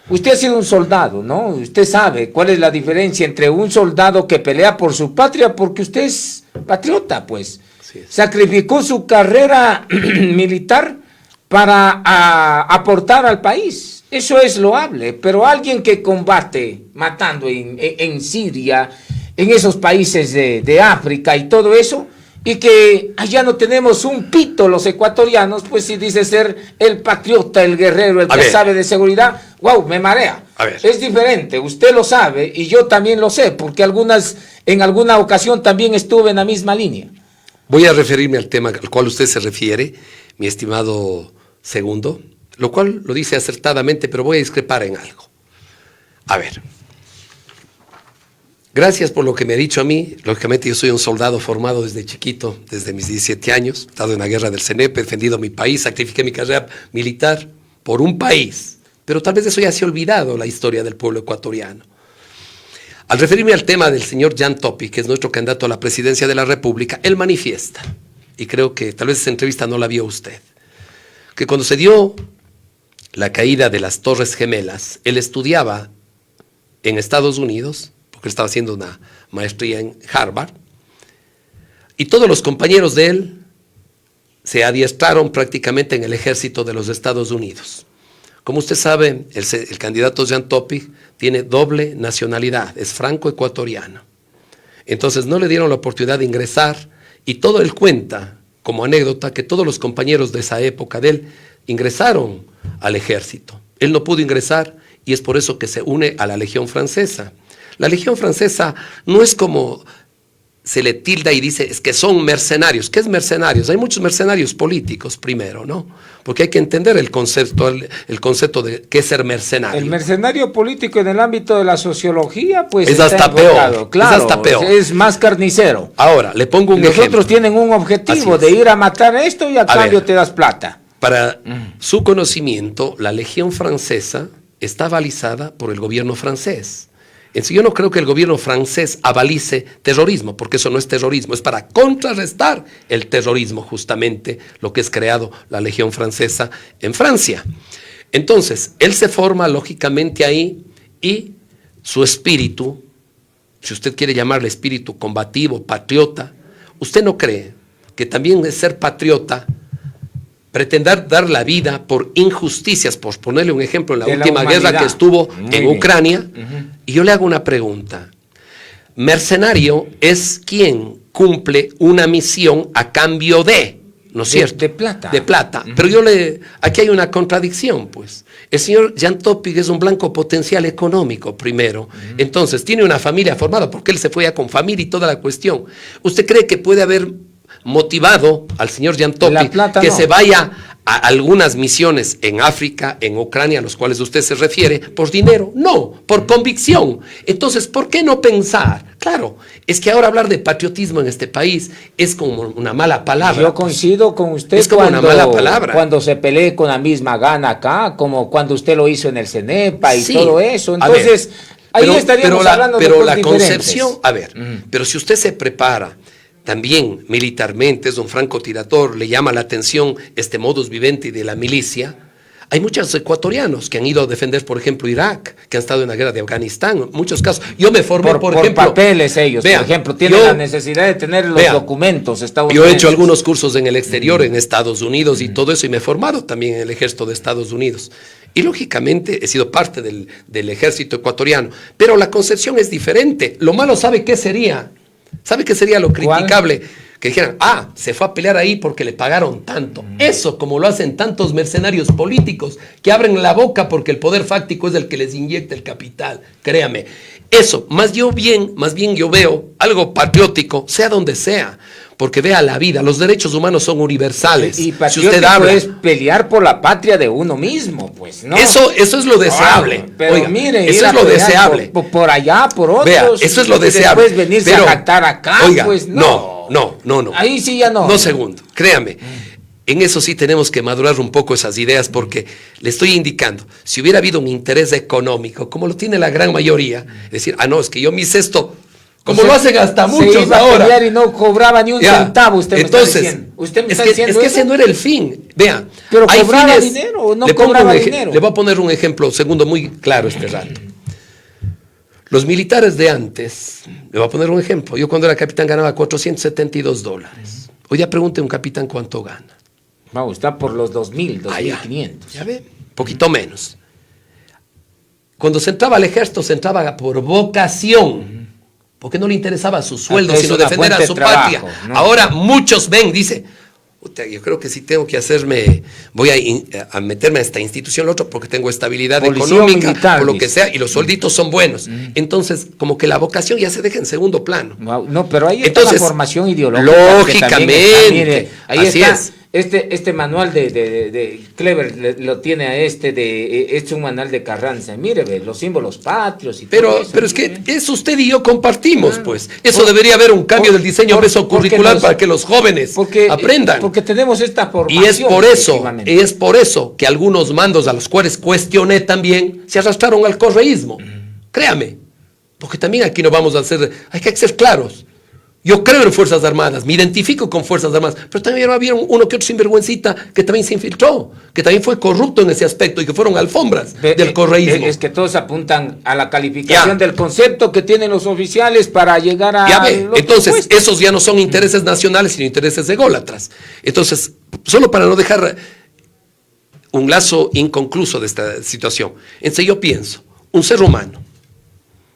usted ha sido un soldado, ¿no? Usted sabe cuál es la diferencia entre un soldado que pelea por su patria, porque usted es patriota, pues. Sí. Sacrificó su carrera militar para aportar al país. Eso es loable, pero alguien que combate matando en Siria, en esos países de África y todo eso, y que allá no tenemos un pito los ecuatorianos, pues si dice ser el patriota, el guerrero, el que sabe de seguridad, wow, me marea. Es diferente, usted lo sabe y yo también lo sé, porque en alguna ocasión también estuve en la misma línea. Voy a referirme al tema al cual usted se refiere, mi estimado segundo, lo cual lo dice acertadamente, pero voy a discrepar en algo. A ver. Gracias por lo que me ha dicho a mí. Lógicamente yo soy un soldado formado desde chiquito, desde mis 17 años. He estado en la guerra del CENEP, he defendido mi país, sacrifiqué mi carrera militar por un país. Pero tal vez eso ya se ha olvidado, la historia del pueblo ecuatoriano. Al referirme al tema del señor Jean Topic, que es nuestro candidato a la presidencia de la República, él manifiesta, y creo que tal vez esa entrevista no la vio usted, que cuando se dio la caída de las Torres Gemelas, él estudiaba en Estados Unidos, que estaba haciendo una maestría en Harvard, y todos los compañeros de él se adiestraron prácticamente en el ejército de los Estados Unidos. Como usted sabe, el candidato Jean Topic tiene doble nacionalidad, es franco-ecuatoriano. Entonces no le dieron la oportunidad de ingresar y todo él cuenta, como anécdota, que todos los compañeros de esa época de él ingresaron al ejército. Él no pudo ingresar y es por eso que se une a la Legión Francesa. La Legión Francesa no es como se le tilda y dice, es que son mercenarios. ¿Qué es mercenarios? Hay muchos mercenarios políticos primero, ¿no? Porque hay que entender el concepto de qué es ser mercenario. El mercenario político en el ámbito de la sociología, pues es hasta peor. Claro, es hasta peor. Es más carnicero. Ahora, le pongo un Los ejemplo. otros tienen un objetivo de ir a matar esto y a cambio te das plata. Para su conocimiento, la Legión Francesa está balizada por el gobierno francés. Yo no creo que el gobierno francés avalice terrorismo, porque eso no es terrorismo, es para contrarrestar el terrorismo justamente lo que es creado la Legión Francesa en Francia. Entonces, él se forma lógicamente ahí y su espíritu, si usted quiere llamarle espíritu combativo, patriota, ¿usted no cree que también es ser patriota pretender dar la vida por injusticias, por ponerle un ejemplo, en la última guerra que estuvo en Ucrania? Y yo le hago una pregunta. Mercenario es quien cumple una misión a cambio de, ¿no es cierto? De plata. De plata. Pero aquí hay una contradicción, pues. El señor Jean Topic es un blanco potencial económico, primero. Entonces, tiene una familia formada, porque él se fue ya con familia y toda la cuestión. ¿Usted cree que puede haber motivado al señor Jean Topic que se vaya a algunas misiones en África, en Ucrania, a los cuales usted se refiere, por dinero? No, por convicción. Entonces, ¿por qué no pensar? Claro, es que ahora hablar de patriotismo en este país es como una mala palabra. Yo coincido con usted. Es como una mala palabra. Cuando se pelee con la misma gana acá, como cuando usted lo hizo en el CENEPA y todo eso. Entonces, ahí estaríamos hablando de cosas diferentes. Concepción, pero si usted se prepara también militarmente, es un francotirador, le llama la atención este modus vivendi de la milicia. Hay muchos ecuatorianos que han ido a defender, por ejemplo, Irak, que han estado en la guerra de Afganistán, en muchos casos. Yo me formé, por ejemplo, papeles ellos, por ejemplo, tienen la necesidad de tener los documentos. Yo he hecho algunos cursos en el exterior, en Estados Unidos y todo eso, y me he formado también en el ejército de Estados Unidos. Y lógicamente he sido parte del ejército ecuatoriano, pero la concepción es diferente. Lo malo, ¿sabe qué sería? ¿Sabe qué sería lo criticable? Que dijeran, se fue a pelear ahí porque le pagaron tanto. Eso, como lo hacen tantos mercenarios políticos que abren la boca porque el poder fáctico es el que les inyecta el capital. Créame. Eso, más bien yo veo algo patriótico, sea donde sea. Porque vea la vida, los derechos humanos son universales. Y patriótico es pelear por la patria de uno mismo, pues, ¿no? Eso es lo deseable. Pero oiga, mire, eso es lo deseable. Por allá, por otros. Vea, eso es lo deseable. Después venirse a jactar acá, oiga, pues no. No. Ahí sí ya no. No, segundo, créame. En eso sí tenemos que madurar un poco esas ideas, porque le estoy indicando, si hubiera habido un interés económico, como lo tiene la gran mayoría, decir, es que yo me hice esto, como lo hacen hasta muchos ahora. Y no cobraba ni un centavo, usted me está diciendo. Usted me está diciendo que ese no era el fin. Vea, pero cobraba dinero o no cobraba dinero. Le voy a poner un ejemplo, segundo, muy claro este rato. Los militares de antes, le voy a poner un ejemplo. Yo cuando era capitán ganaba $472. Hoy ya pregunte a un capitán cuánto gana. Vamos, está por los 2.000, 2.500. Ya ve, poquito menos. Cuando se entraba al ejército, se entraba por vocación. Porque no le interesaba su sueldo, sino defender a su patria. ¿No? Ahora muchos dice, yo creo que sí tengo que voy a meterme a esta institución, lo otro, porque tengo estabilidad económica, militar, por lo que sea, y los suelditos son buenos. Entonces, como que la vocación ya se deja en segundo plano. No, pero ahí está la formación ideológica. Lógicamente, ahí está. Este manual de Clever lo tiene a este es un manual de Carranza. Mire, los símbolos patrios y todo eso. Pero es que eso usted y yo compartimos, pues. Eso debería haber un cambio del diseño mesocurricular para que los jóvenes aprendan. Porque tenemos esta formación. Y es por eso que algunos mandos a los cuales cuestioné también se arrastraron al correísmo. Créame. Porque también aquí no vamos a hay que ser claros. Yo creo en Fuerzas Armadas, me identifico con Fuerzas Armadas, pero también había uno que otro sinvergüencita que también se infiltró, que también fue corrupto en ese aspecto y que fueron alfombras del correísmo. Es que todos apuntan a la calificación del concepto que tienen los oficiales para llegar a... Entonces, esos ya no son intereses nacionales, sino intereses ególatras. Entonces, solo para no dejar un lazo inconcluso de esta situación. Entonces yo pienso, un ser humano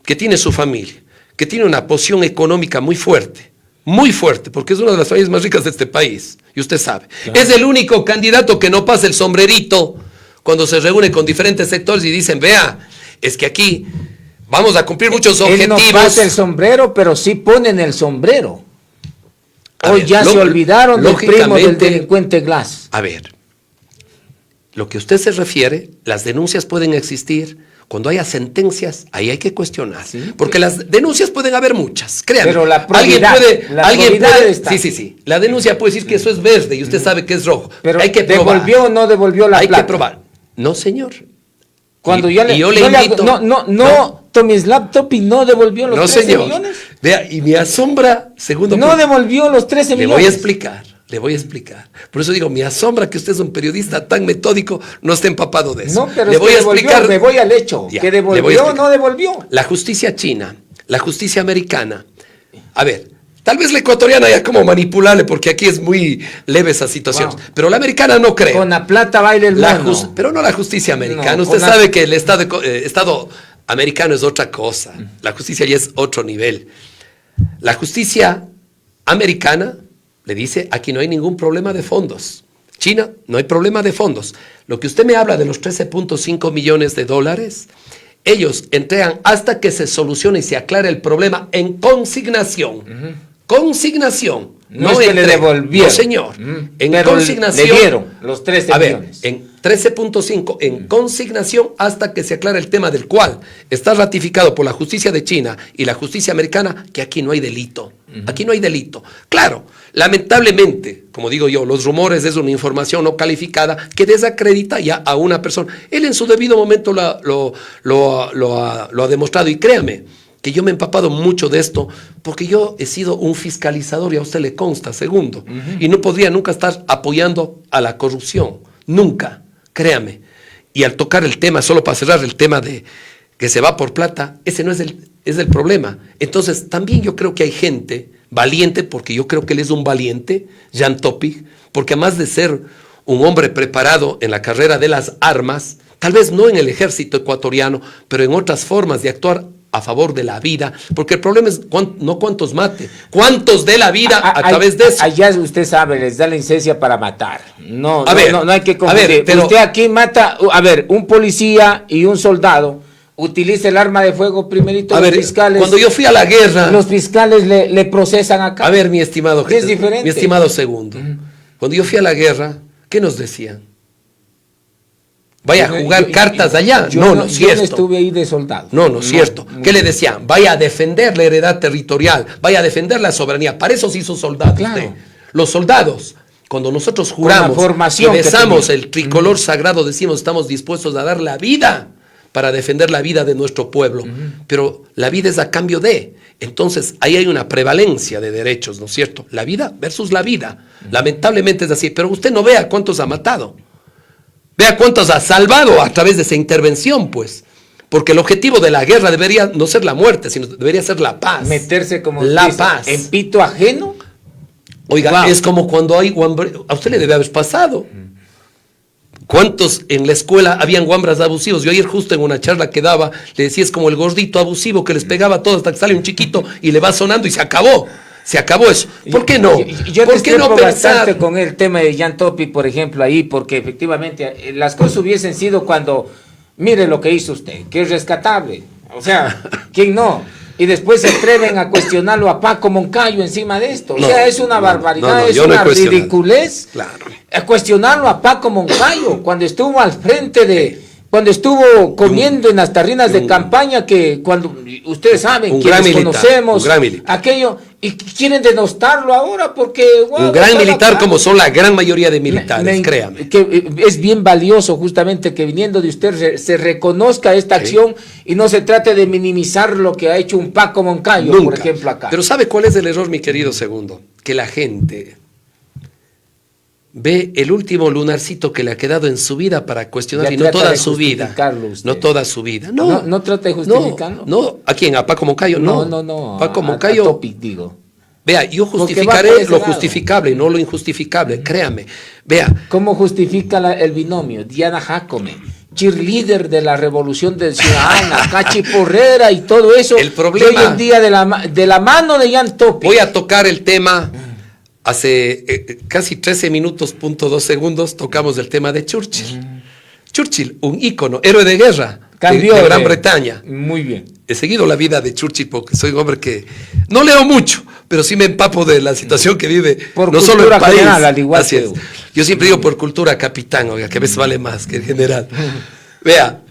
que tiene su familia, que tiene una posición económica muy fuerte, porque es una de las familias más ricas de este país, y usted sabe, claro. Es el único candidato que no pasa el sombrerito cuando se reúne con diferentes sectores y dicen, vea, es que aquí vamos a cumplir muchos objetivos. Él no pasa el sombrero, pero sí ponen el sombrero. Hoy ya se olvidaron del primo del delincuente Glass. A ver, lo que usted se refiere, las denuncias pueden existir. Cuando haya sentencias, ahí hay que cuestionar. ¿Sí? Porque las denuncias pueden haber muchas, créanme. Pero la probidad, alguien puede está. Sí. La denuncia puede decir que eso es verde y usted sabe que es rojo. Pero hay que probar. ¿devolvió o no devolvió la plata? Hay que probar. No, señor. Cuando yo le invito. No, Tomislav Topi no devolvió los 13 millones. Vea, y me asombra, no devolvió los 13 millones. Le voy a explicar. Por eso digo, me asombra que usted es un periodista tan metódico, no esté empapado de eso. No, pero le voy a explicar. Me voy al hecho. Ya, ¿que devolvió o no devolvió? La justicia china, la justicia americana. A ver, tal vez la ecuatoriana ya como manipulable, porque aquí es muy leve esa situación. Wow. Pero la americana no creo. Con la plata baila el mono. Pero no la justicia americana. Usted sabe que el Estado americano es otra cosa. La justicia ya es otro nivel. La justicia americana le dice, aquí no hay ningún problema de fondos. China, no hay problema de fondos. Lo que usted me habla de los 13.5 millones de dólares, ellos entregan hasta que se solucione y se aclare el problema en consignación. Consignación. No es que le devolvieron. No, señor. En consignación. Le dieron los 13 millones. En 13.5 en consignación hasta que se aclare el tema del cual está ratificado por la justicia de China y la justicia americana que aquí no hay delito. Aquí no hay delito. Claro, lamentablemente, como digo yo, los rumores es una información no calificada que desacredita ya a una persona. Él en su debido momento lo ha demostrado, y créame que yo me he empapado mucho de esto porque yo he sido un fiscalizador, y a usted le consta, segundo, y no podría nunca estar apoyando a la corrupción, nunca, créame. Y al tocar el tema, solo para cerrar el tema de que se va por plata, ese no es el problema. Entonces también yo creo que hay gente valiente, porque yo creo que él es un valiente, Jan Topic, porque además de ser un hombre preparado en la carrera de las armas, tal vez no en el ejército ecuatoriano, pero en otras formas de actuar a favor de la vida, porque el problema es no cuántos mate, cuántos de la vida a través de eso. Allá usted sabe, les da la licencia para matar. No hay que confundir. Pero usted aquí mata, un policía y un soldado, utiliza el arma de fuego primerito. Los fiscales, cuando yo fui a la guerra, los fiscales le procesan acá. A ver, mi estimado, es diferente. Mi estimado segundo, cuando yo fui a la guerra, ¿qué nos decían? Vaya a jugar cartas allá. No es cierto. Yo estuve ahí de soldado. No es cierto. ¿Qué le decían? Vaya a defender la heredad territorial, vaya a defender la soberanía. Para eso se hizo soldado. Claro. Los soldados, cuando nosotros juramos y besamos el tricolor sagrado, decimos, estamos dispuestos a dar la vida para defender la vida de nuestro pueblo. Pero la vida es a cambio de. Entonces, ahí hay una prevalencia de derechos, ¿no es cierto? La vida versus la vida. Lamentablemente es así. Pero usted no vea cuántos ha matado. Vea cuántos ha salvado a través de esa intervención, pues. Porque el objetivo de la guerra debería no ser la muerte, sino debería ser la paz. Meterse como la paz. En pito ajeno. Oiga, es como cuando hay guambras. A usted le debe haber pasado. ¿Cuántos en la escuela habían guambras abusivos? Yo ayer justo en una charla que daba, le decía, es como el gordito abusivo que les pegaba a todos hasta que sale un chiquito y le va sonando y se acabó. Se acabó eso. ¿Por qué no? Yo ¿por qué no bastante con el tema de Jan Topic, por ejemplo, ahí, porque efectivamente las cosas hubiesen sido cuando, mire lo que hizo usted, que es rescatable. O sea, ¿quién no? Y después se atreven a cuestionarlo a Paco Moncayo encima de esto. O sea, es una barbaridad, es una ridiculez. Claro. A cuestionarlo a Paco Moncayo cuando estuvo al frente de... Cuando estuvo comiendo en las tarrinas de campaña, que cuando ustedes saben, quienes conocemos aquello, y quieren denostarlo ahora porque... un gran militar como son la gran mayoría de militares, créame. Que es bien valioso justamente que viniendo de usted se reconozca esta acción y no se trate de minimizar lo que ha hecho un Paco Moncayo, por ejemplo, acá. Pero ¿sabe cuál es el error, mi querido segundo? Que la gente ve el último lunarcito que le ha quedado en su vida para cuestionar, y no toda su vida. No toda su vida. No trata de justificarlo. No, ¿a quién? ¿A Paco Moncayo? No. Paco Moncayo. A Topic, digo. Vea, yo justificaré lo justificable y no lo injustificable, créame. Vea. ¿Cómo justifica el binomio? Diana Jacome, cheerleader de la Revolución del Ciudadana, cachiporrera y todo eso. El problema, hoy en día de la mano de Jan Topi. Voy a tocar el tema, hace casi 13 minutos, .2 segundos, tocamos el tema de Churchill. Churchill, un ícono, héroe de guerra de Gran Bretaña. Muy bien. He seguido la vida de Churchill porque soy un hombre que no leo mucho, pero sí me empapo de la situación que vive por no solo el país. General, al igual así es. Yo siempre digo por cultura capitán, oiga, que a veces vale más que el general. Vea,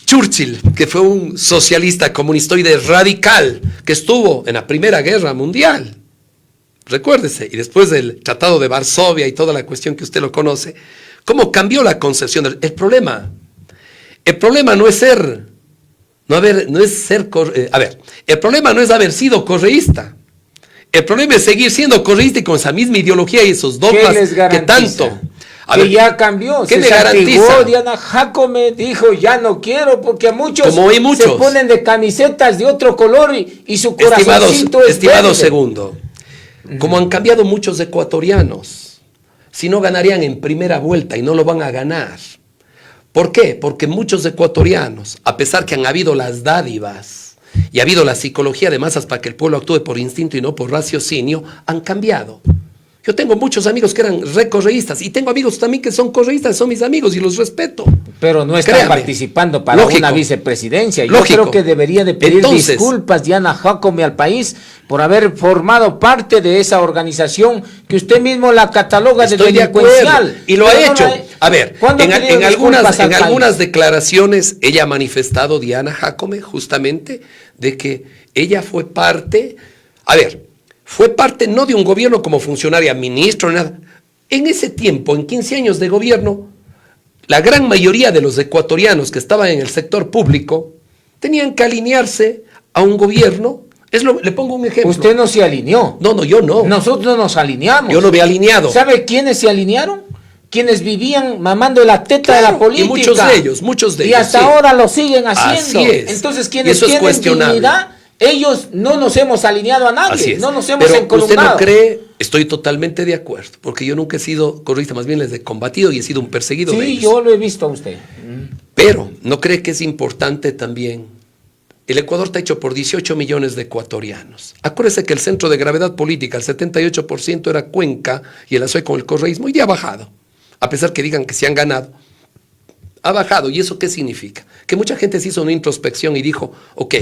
Churchill, que fue un socialista comunistoide radical, que estuvo en la Primera Guerra Mundial. Recuérdese, y después del Tratado de Varsovia y toda la cuestión que usted lo conoce, cómo cambió la concepción del problema. El problema no es ser, el problema no es haber sido correísta. El problema es seguir siendo correísta y con esa misma ideología y esos dogmas que tanto. Que ya cambió, ¿qué me garantiza? Diana Jacome dijo, ya no quiero, porque a muchos, se ponen de camisetas de otro color y su corazoncito estimado verde. Segundo, como han cambiado muchos ecuatorianos, si no ganarían en primera vuelta y no lo van a ganar. ¿Por qué? Porque muchos ecuatorianos, a pesar que han habido las dádivas y ha habido la psicología de masas para que el pueblo actúe por instinto y no por raciocinio, han cambiado. Yo tengo muchos amigos que eran recorreístas y tengo amigos también que son correístas, son mis amigos y los respeto. Pero no están participando para una vicepresidencia. Yo creo que debería de pedir disculpas Diana Jacome al país por haber formado parte de esa organización que usted mismo la cataloga de delincuencial. Y lo ha hecho. A ver, en algunas declaraciones ella ha manifestado, Diana Jacome, justamente, de que ella fue parte, fue parte no de un gobierno como funcionaria, ministro, nada. En ese tiempo, en 15 años de gobierno, la gran mayoría de los ecuatorianos que estaban en el sector público tenían que alinearse a un gobierno. Le pongo un ejemplo. Usted no se alineó. No, yo no. Nosotros no nos alineamos. Yo no me he alineado. ¿Sabe quiénes se alinearon? Quienes vivían mamando la teta de la política. Y muchos de ellos. Y hasta ahora lo siguen haciendo. Así es. Entonces, quienes tienen dignidad, ellos no nos hemos alineado a nadie, no nos hemos encolumnado. ¿Usted no cree? Estoy totalmente de acuerdo, porque yo nunca he sido correísta, más bien les he combatido y he sido un perseguido de ellos. Sí, yo lo he visto a usted. Pero, ¿no cree que es importante también? El Ecuador está hecho por 18 millones de ecuatorianos. Acuérdese que el centro de gravedad política, el 78% era Cuenca y el ASOE con el correísmo, y ya ha bajado. A pesar que digan que se han ganado, ha bajado. ¿Y eso qué significa? Que mucha gente se hizo una introspección y dijo, ok,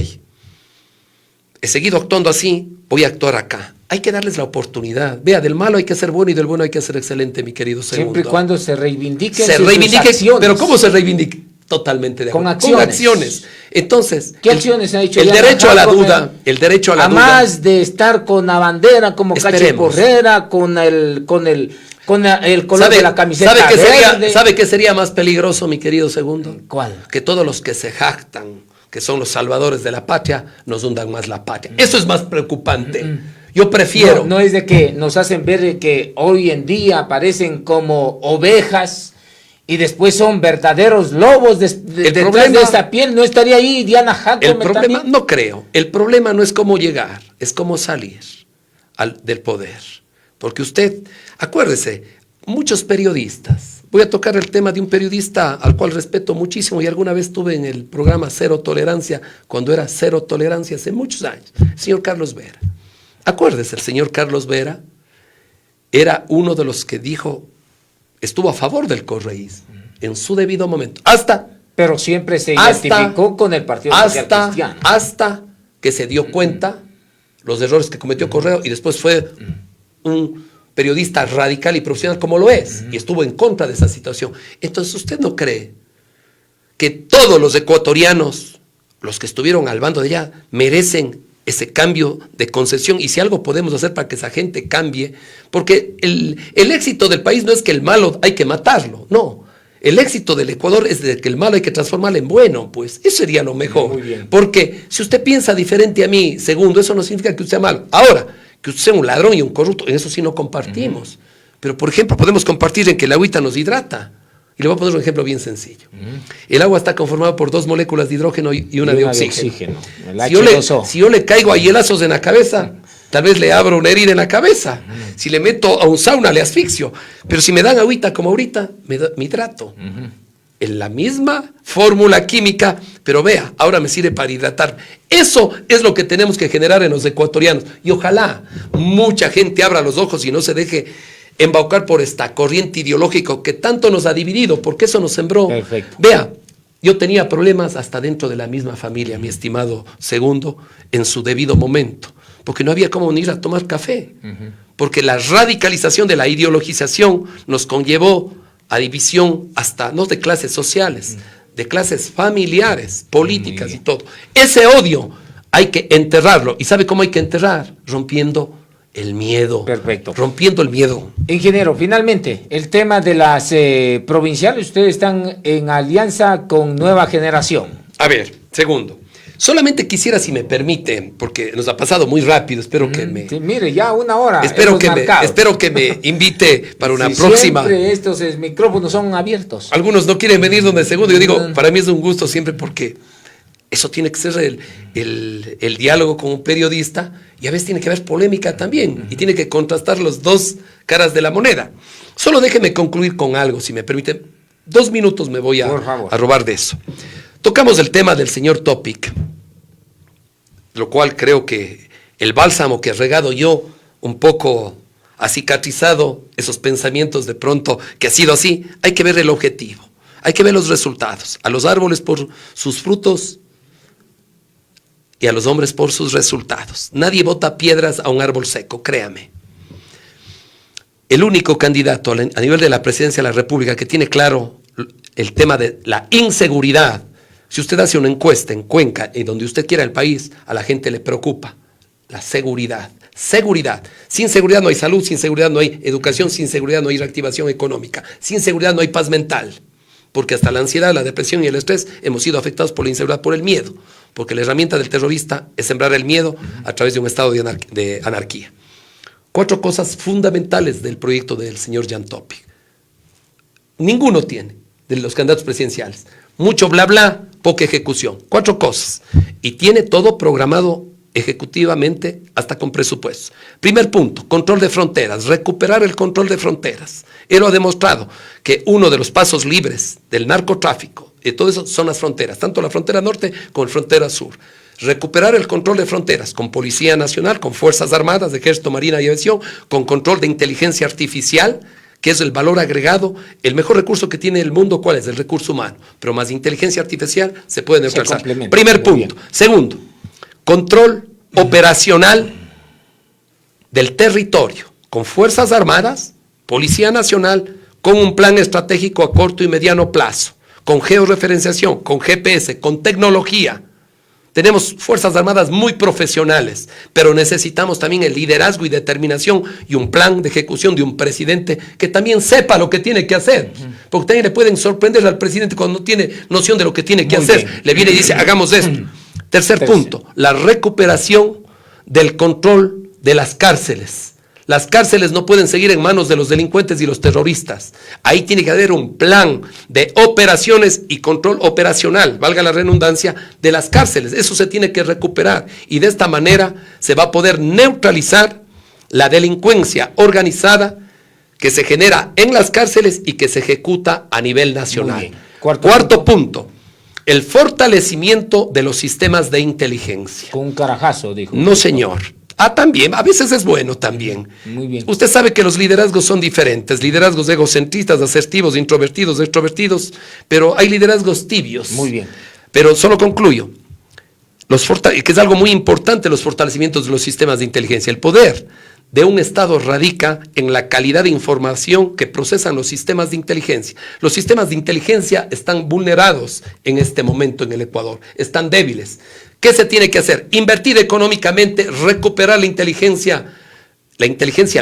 he seguido actuando así, voy a actuar acá. Hay que darles la oportunidad. Vea, del malo hay que ser bueno y del bueno hay que ser excelente, mi querido segundo. Siempre y cuando se reivindiquen acciones. Pero ¿cómo se reivindica? Totalmente de acuerdo. Con acciones. Entonces, ¿qué acciones ha hecho? El derecho a la duda. Además de estar con la bandera como cachiporrera, con el color de la camiseta verde. ¿Sabe qué sería más peligroso, mi querido segundo? ¿Cuál? Que todos los que se jactan, que son los salvadores de la patria, nos hundan más la patria. Eso es más preocupante. Yo prefiero. No es de que nos hacen ver de que hoy en día aparecen como ovejas y después son verdaderos lobos detrás de esta piel. ¿No estaría ahí Diana Jacome? El problema, también? No creo. El problema no es cómo llegar, es cómo salir del poder. Porque usted, acuérdese, muchos periodistas, voy a tocar el tema de un periodista al cual respeto muchísimo y alguna vez estuve en el programa Cero Tolerancia, cuando era Cero Tolerancia hace muchos años, el señor Carlos Vera. Acuérdese, el señor Carlos Vera era uno de los que estuvo a favor del correísmo en su debido momento. Pero siempre se identificó con el Partido Social Cristiano. Hasta que se dio cuenta los errores que cometió Correo y después fue un periodista radical y profesional como lo es y estuvo en contra de esa situación. Entonces, ¿usted no cree que todos los ecuatorianos, los que estuvieron al bando de allá, merecen ese cambio de concesión? Y si algo podemos hacer para que esa gente cambie, porque el éxito del país no es que el malo hay que matarlo, no. El éxito del Ecuador es de que el malo hay que transformarlo en bueno, pues eso sería lo mejor. Muy bien. Porque si usted piensa diferente a mí, segundo, eso no significa que usted sea malo. Ahora, que usted sea un ladrón y un corrupto, en eso sí no compartimos. Pero, por ejemplo, podemos compartir en que el agüita nos hidrata. Y le voy a poner un ejemplo bien sencillo. El agua está conformada por 2 moléculas de hidrógeno y una de oxígeno. El H2O. Si yo le caigo a hielazos en la cabeza, tal vez le abro una herida en la cabeza. Si le meto a un sauna, le asfixio. Pero si me dan agüita como ahorita, me hidrato. En la misma fórmula química, pero vea, ahora me sirve para hidratar. Eso es lo que tenemos que generar en los ecuatorianos. Y ojalá mucha gente abra los ojos y no se deje embaucar por esta corriente ideológica que tanto nos ha dividido, porque eso nos sembró. Perfecto. Vea, yo tenía problemas hasta dentro de la misma familia, mi estimado Segundo, en su debido momento, porque no había cómo ir a tomar café, porque la radicalización de la ideologización nos conllevó a división hasta, no de clases sociales, de clases familiares, políticas y todo. Ese odio hay que enterrarlo. ¿Y sabe cómo hay que enterrar? Rompiendo el miedo. Perfecto. Rompiendo el miedo. Ingeniero, finalmente, el tema de las provinciales, ustedes están en alianza con Nueva Generación. A ver, Segundo. Solamente quisiera, si me permite, porque nos ha pasado muy rápido, espero que me... Sí, mire, ya 1 hora. Espero que me invite para una próxima. Siempre estos micrófonos son abiertos. Algunos no quieren venir donde Segundo. Yo digo, para mí es un gusto siempre porque eso tiene que ser el diálogo con un periodista y a veces tiene que haber polémica también y tiene que contrastar las dos caras de la moneda. Solo déjeme concluir con algo, si me permite. 2 minutos me voy a robar de eso. Tocamos el tema del señor Topic, lo cual creo que el bálsamo que he regado yo, un poco ha cicatrizado esos pensamientos de pronto que ha sido así. Hay que ver el objetivo, hay que ver los resultados, a los árboles por sus frutos y a los hombres por sus resultados. Nadie bota piedras a un árbol seco, créame. El único candidato a nivel de la presidencia de la República que tiene claro el tema de la inseguridad. Si usted hace una encuesta en Cuenca, en donde usted quiera el país, a la gente le preocupa la seguridad. Seguridad. Sin seguridad no hay salud, sin seguridad no hay educación, sin seguridad no hay reactivación económica, sin seguridad no hay paz mental. Porque hasta la ansiedad, la depresión y el estrés hemos sido afectados por la inseguridad, por el miedo. Porque la herramienta del terrorista es sembrar el miedo a través de un estado de anarquía. 4 cosas fundamentales del proyecto del señor Jan Topic. Ninguno tiene de los candidatos presidenciales. Mucho bla bla, poca ejecución. 4 cosas. Y tiene todo programado ejecutivamente hasta con presupuestos. Primer punto, control de fronteras, recuperar el control de fronteras. Él lo ha demostrado que uno de los pasos libres del narcotráfico, y todo eso son las fronteras, tanto la frontera norte como la frontera sur. Recuperar el control de fronteras con Policía Nacional, con Fuerzas Armadas, Ejército, Marina y Aviación, con control de inteligencia artificial, que es el valor agregado, el mejor recurso que tiene el mundo. ¿Cuál es? El recurso humano. Pero más inteligencia artificial se puede neutralizar. Primer punto. Segundo, control operacional del territorio, con Fuerzas Armadas, Policía Nacional, con un plan estratégico a corto y mediano plazo, con georreferenciación, con GPS, con tecnología. Tenemos Fuerzas Armadas muy profesionales, pero necesitamos también el liderazgo y determinación y un plan de ejecución de un presidente que también sepa lo que tiene que hacer. Porque también le pueden sorprender al presidente cuando no tiene noción de lo que tiene que hacer. Bien. Le viene y dice, hagamos esto. Tercer punto, la recuperación del control de las cárceles. Las cárceles no pueden seguir en manos de los delincuentes y los terroristas. Ahí tiene que haber un plan de operaciones y control operacional, valga la redundancia, de las cárceles. Eso se tiene que recuperar y de esta manera se va a poder neutralizar la delincuencia organizada que se genera en las cárceles y que se ejecuta a nivel nacional. Cuarto punto. El fortalecimiento de los sistemas de inteligencia. Con un carajazo, dijo. No, señor. También, a veces es bueno también. Muy bien. Usted sabe que los liderazgos son diferentes, liderazgos egocentristas, asertivos, introvertidos, extrovertidos, pero hay liderazgos tibios. Muy bien. Pero solo concluyo, que es algo muy importante, los fortalecimientos de los sistemas de inteligencia. El poder de un Estado radica en la calidad de información que procesan los sistemas de inteligencia. Los sistemas de inteligencia están vulnerados en este momento en el Ecuador, están débiles. ¿Qué se tiene que hacer? Invertir económicamente, recuperar la inteligencia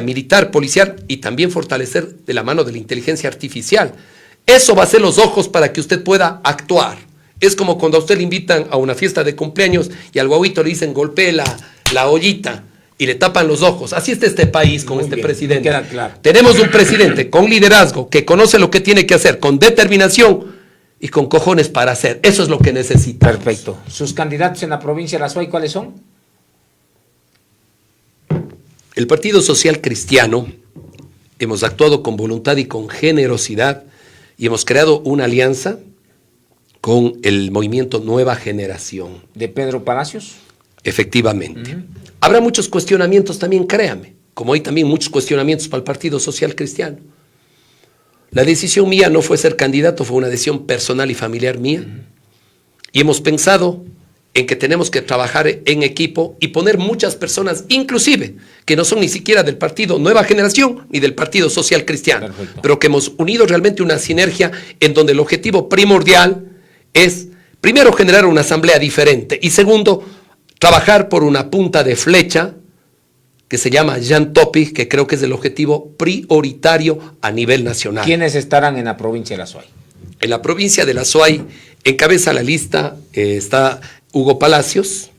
militar, policial y también fortalecer de la mano de la inteligencia artificial. Eso va a ser los ojos para que usted pueda actuar. Es como cuando a usted le invitan a una fiesta de cumpleaños y al guaguito le dicen golpee la ollita y le tapan los ojos. Así está este país con este presidente. Queda claro. Tenemos un presidente con liderazgo que conoce lo que tiene que hacer, con determinación y con cojones para hacer. Eso es lo que necesita. Perfecto. ¿Sus candidatos en la provincia de La Suay cuáles son? El Partido Social Cristiano hemos actuado con voluntad y con generosidad y hemos creado una alianza con el movimiento Nueva Generación. ¿De Pedro Palacios? Efectivamente. Habrá muchos cuestionamientos también, créame, como hay también muchos cuestionamientos para el Partido Social Cristiano. La decisión mía no fue ser candidato, fue una decisión personal y familiar mía. Y hemos pensado en que tenemos que trabajar en equipo y poner muchas personas, inclusive, que no son ni siquiera del Partido Nueva Generación ni del Partido Social Cristiano, perfecto, pero que hemos unido realmente una sinergia en donde el objetivo primordial es, primero, generar una asamblea diferente y segundo, trabajar por una punta de flecha que se llama Jan Topic, que creo que es el objetivo prioritario a nivel nacional. ¿Quiénes estarán en la provincia de La Suay? En la provincia de La Suay encabeza la lista, está Hugo Palacios.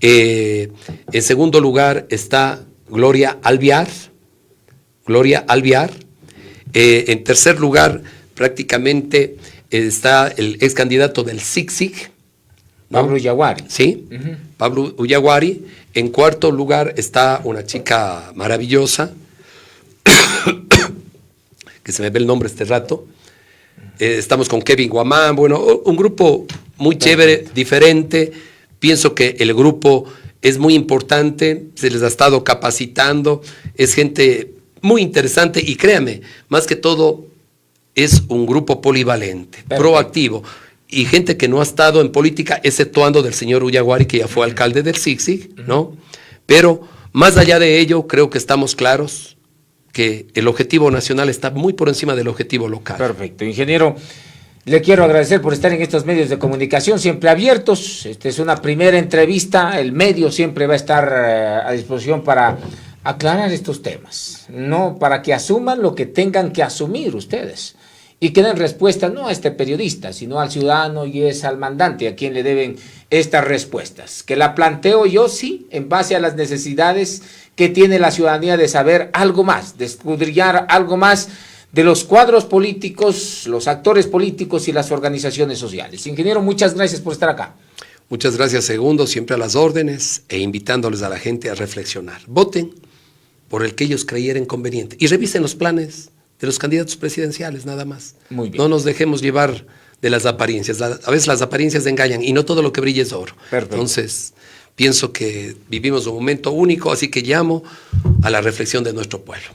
En segundo lugar está Gloria Alviar. En tercer lugar, prácticamente está el ex candidato del SICSIC, ¿no? Pablo Ullaguari. Sí, Pablo Ullaguari. En cuarto lugar está una chica maravillosa, que se me ve el nombre este rato. Estamos con Kevin Guamán, bueno, un grupo muy chévere, diferente. Pienso que el grupo es muy importante, se les ha estado capacitando, es gente muy interesante y créame, más que todo es un grupo polivalente, perfecto, proactivo y gente que no ha estado en política, exceptuando del señor Ullaguari, que ya fue alcalde del SICSIC, ¿no? Pero más allá de ello, creo que estamos claros que el objetivo nacional está muy por encima del objetivo local. Perfecto. Ingeniero, le quiero agradecer por estar en estos medios de comunicación, siempre abiertos. Esta es una primera entrevista, el medio siempre va a estar a disposición para aclarar estos temas, no para que asuman lo que tengan que asumir ustedes y que den respuesta no a este periodista, sino al ciudadano y es al mandante a quien le deben estas respuestas. Que la planteo yo sí, en base a las necesidades que tiene la ciudadanía de saber algo más, de escudriñar algo más de los cuadros políticos, los actores políticos y las organizaciones sociales. Ingeniero, muchas gracias por estar acá. Muchas gracias, Segundo, siempre a las órdenes e invitándoles a la gente a reflexionar. Voten por el que ellos creyeren conveniente y revisen los planes de los candidatos presidenciales, nada más. Muy bien. No nos dejemos llevar de las apariencias. A veces las apariencias engañan y no todo lo que brilla es oro. Perfecto. Entonces, pienso que vivimos un momento único, así que llamo a la reflexión de nuestro pueblo.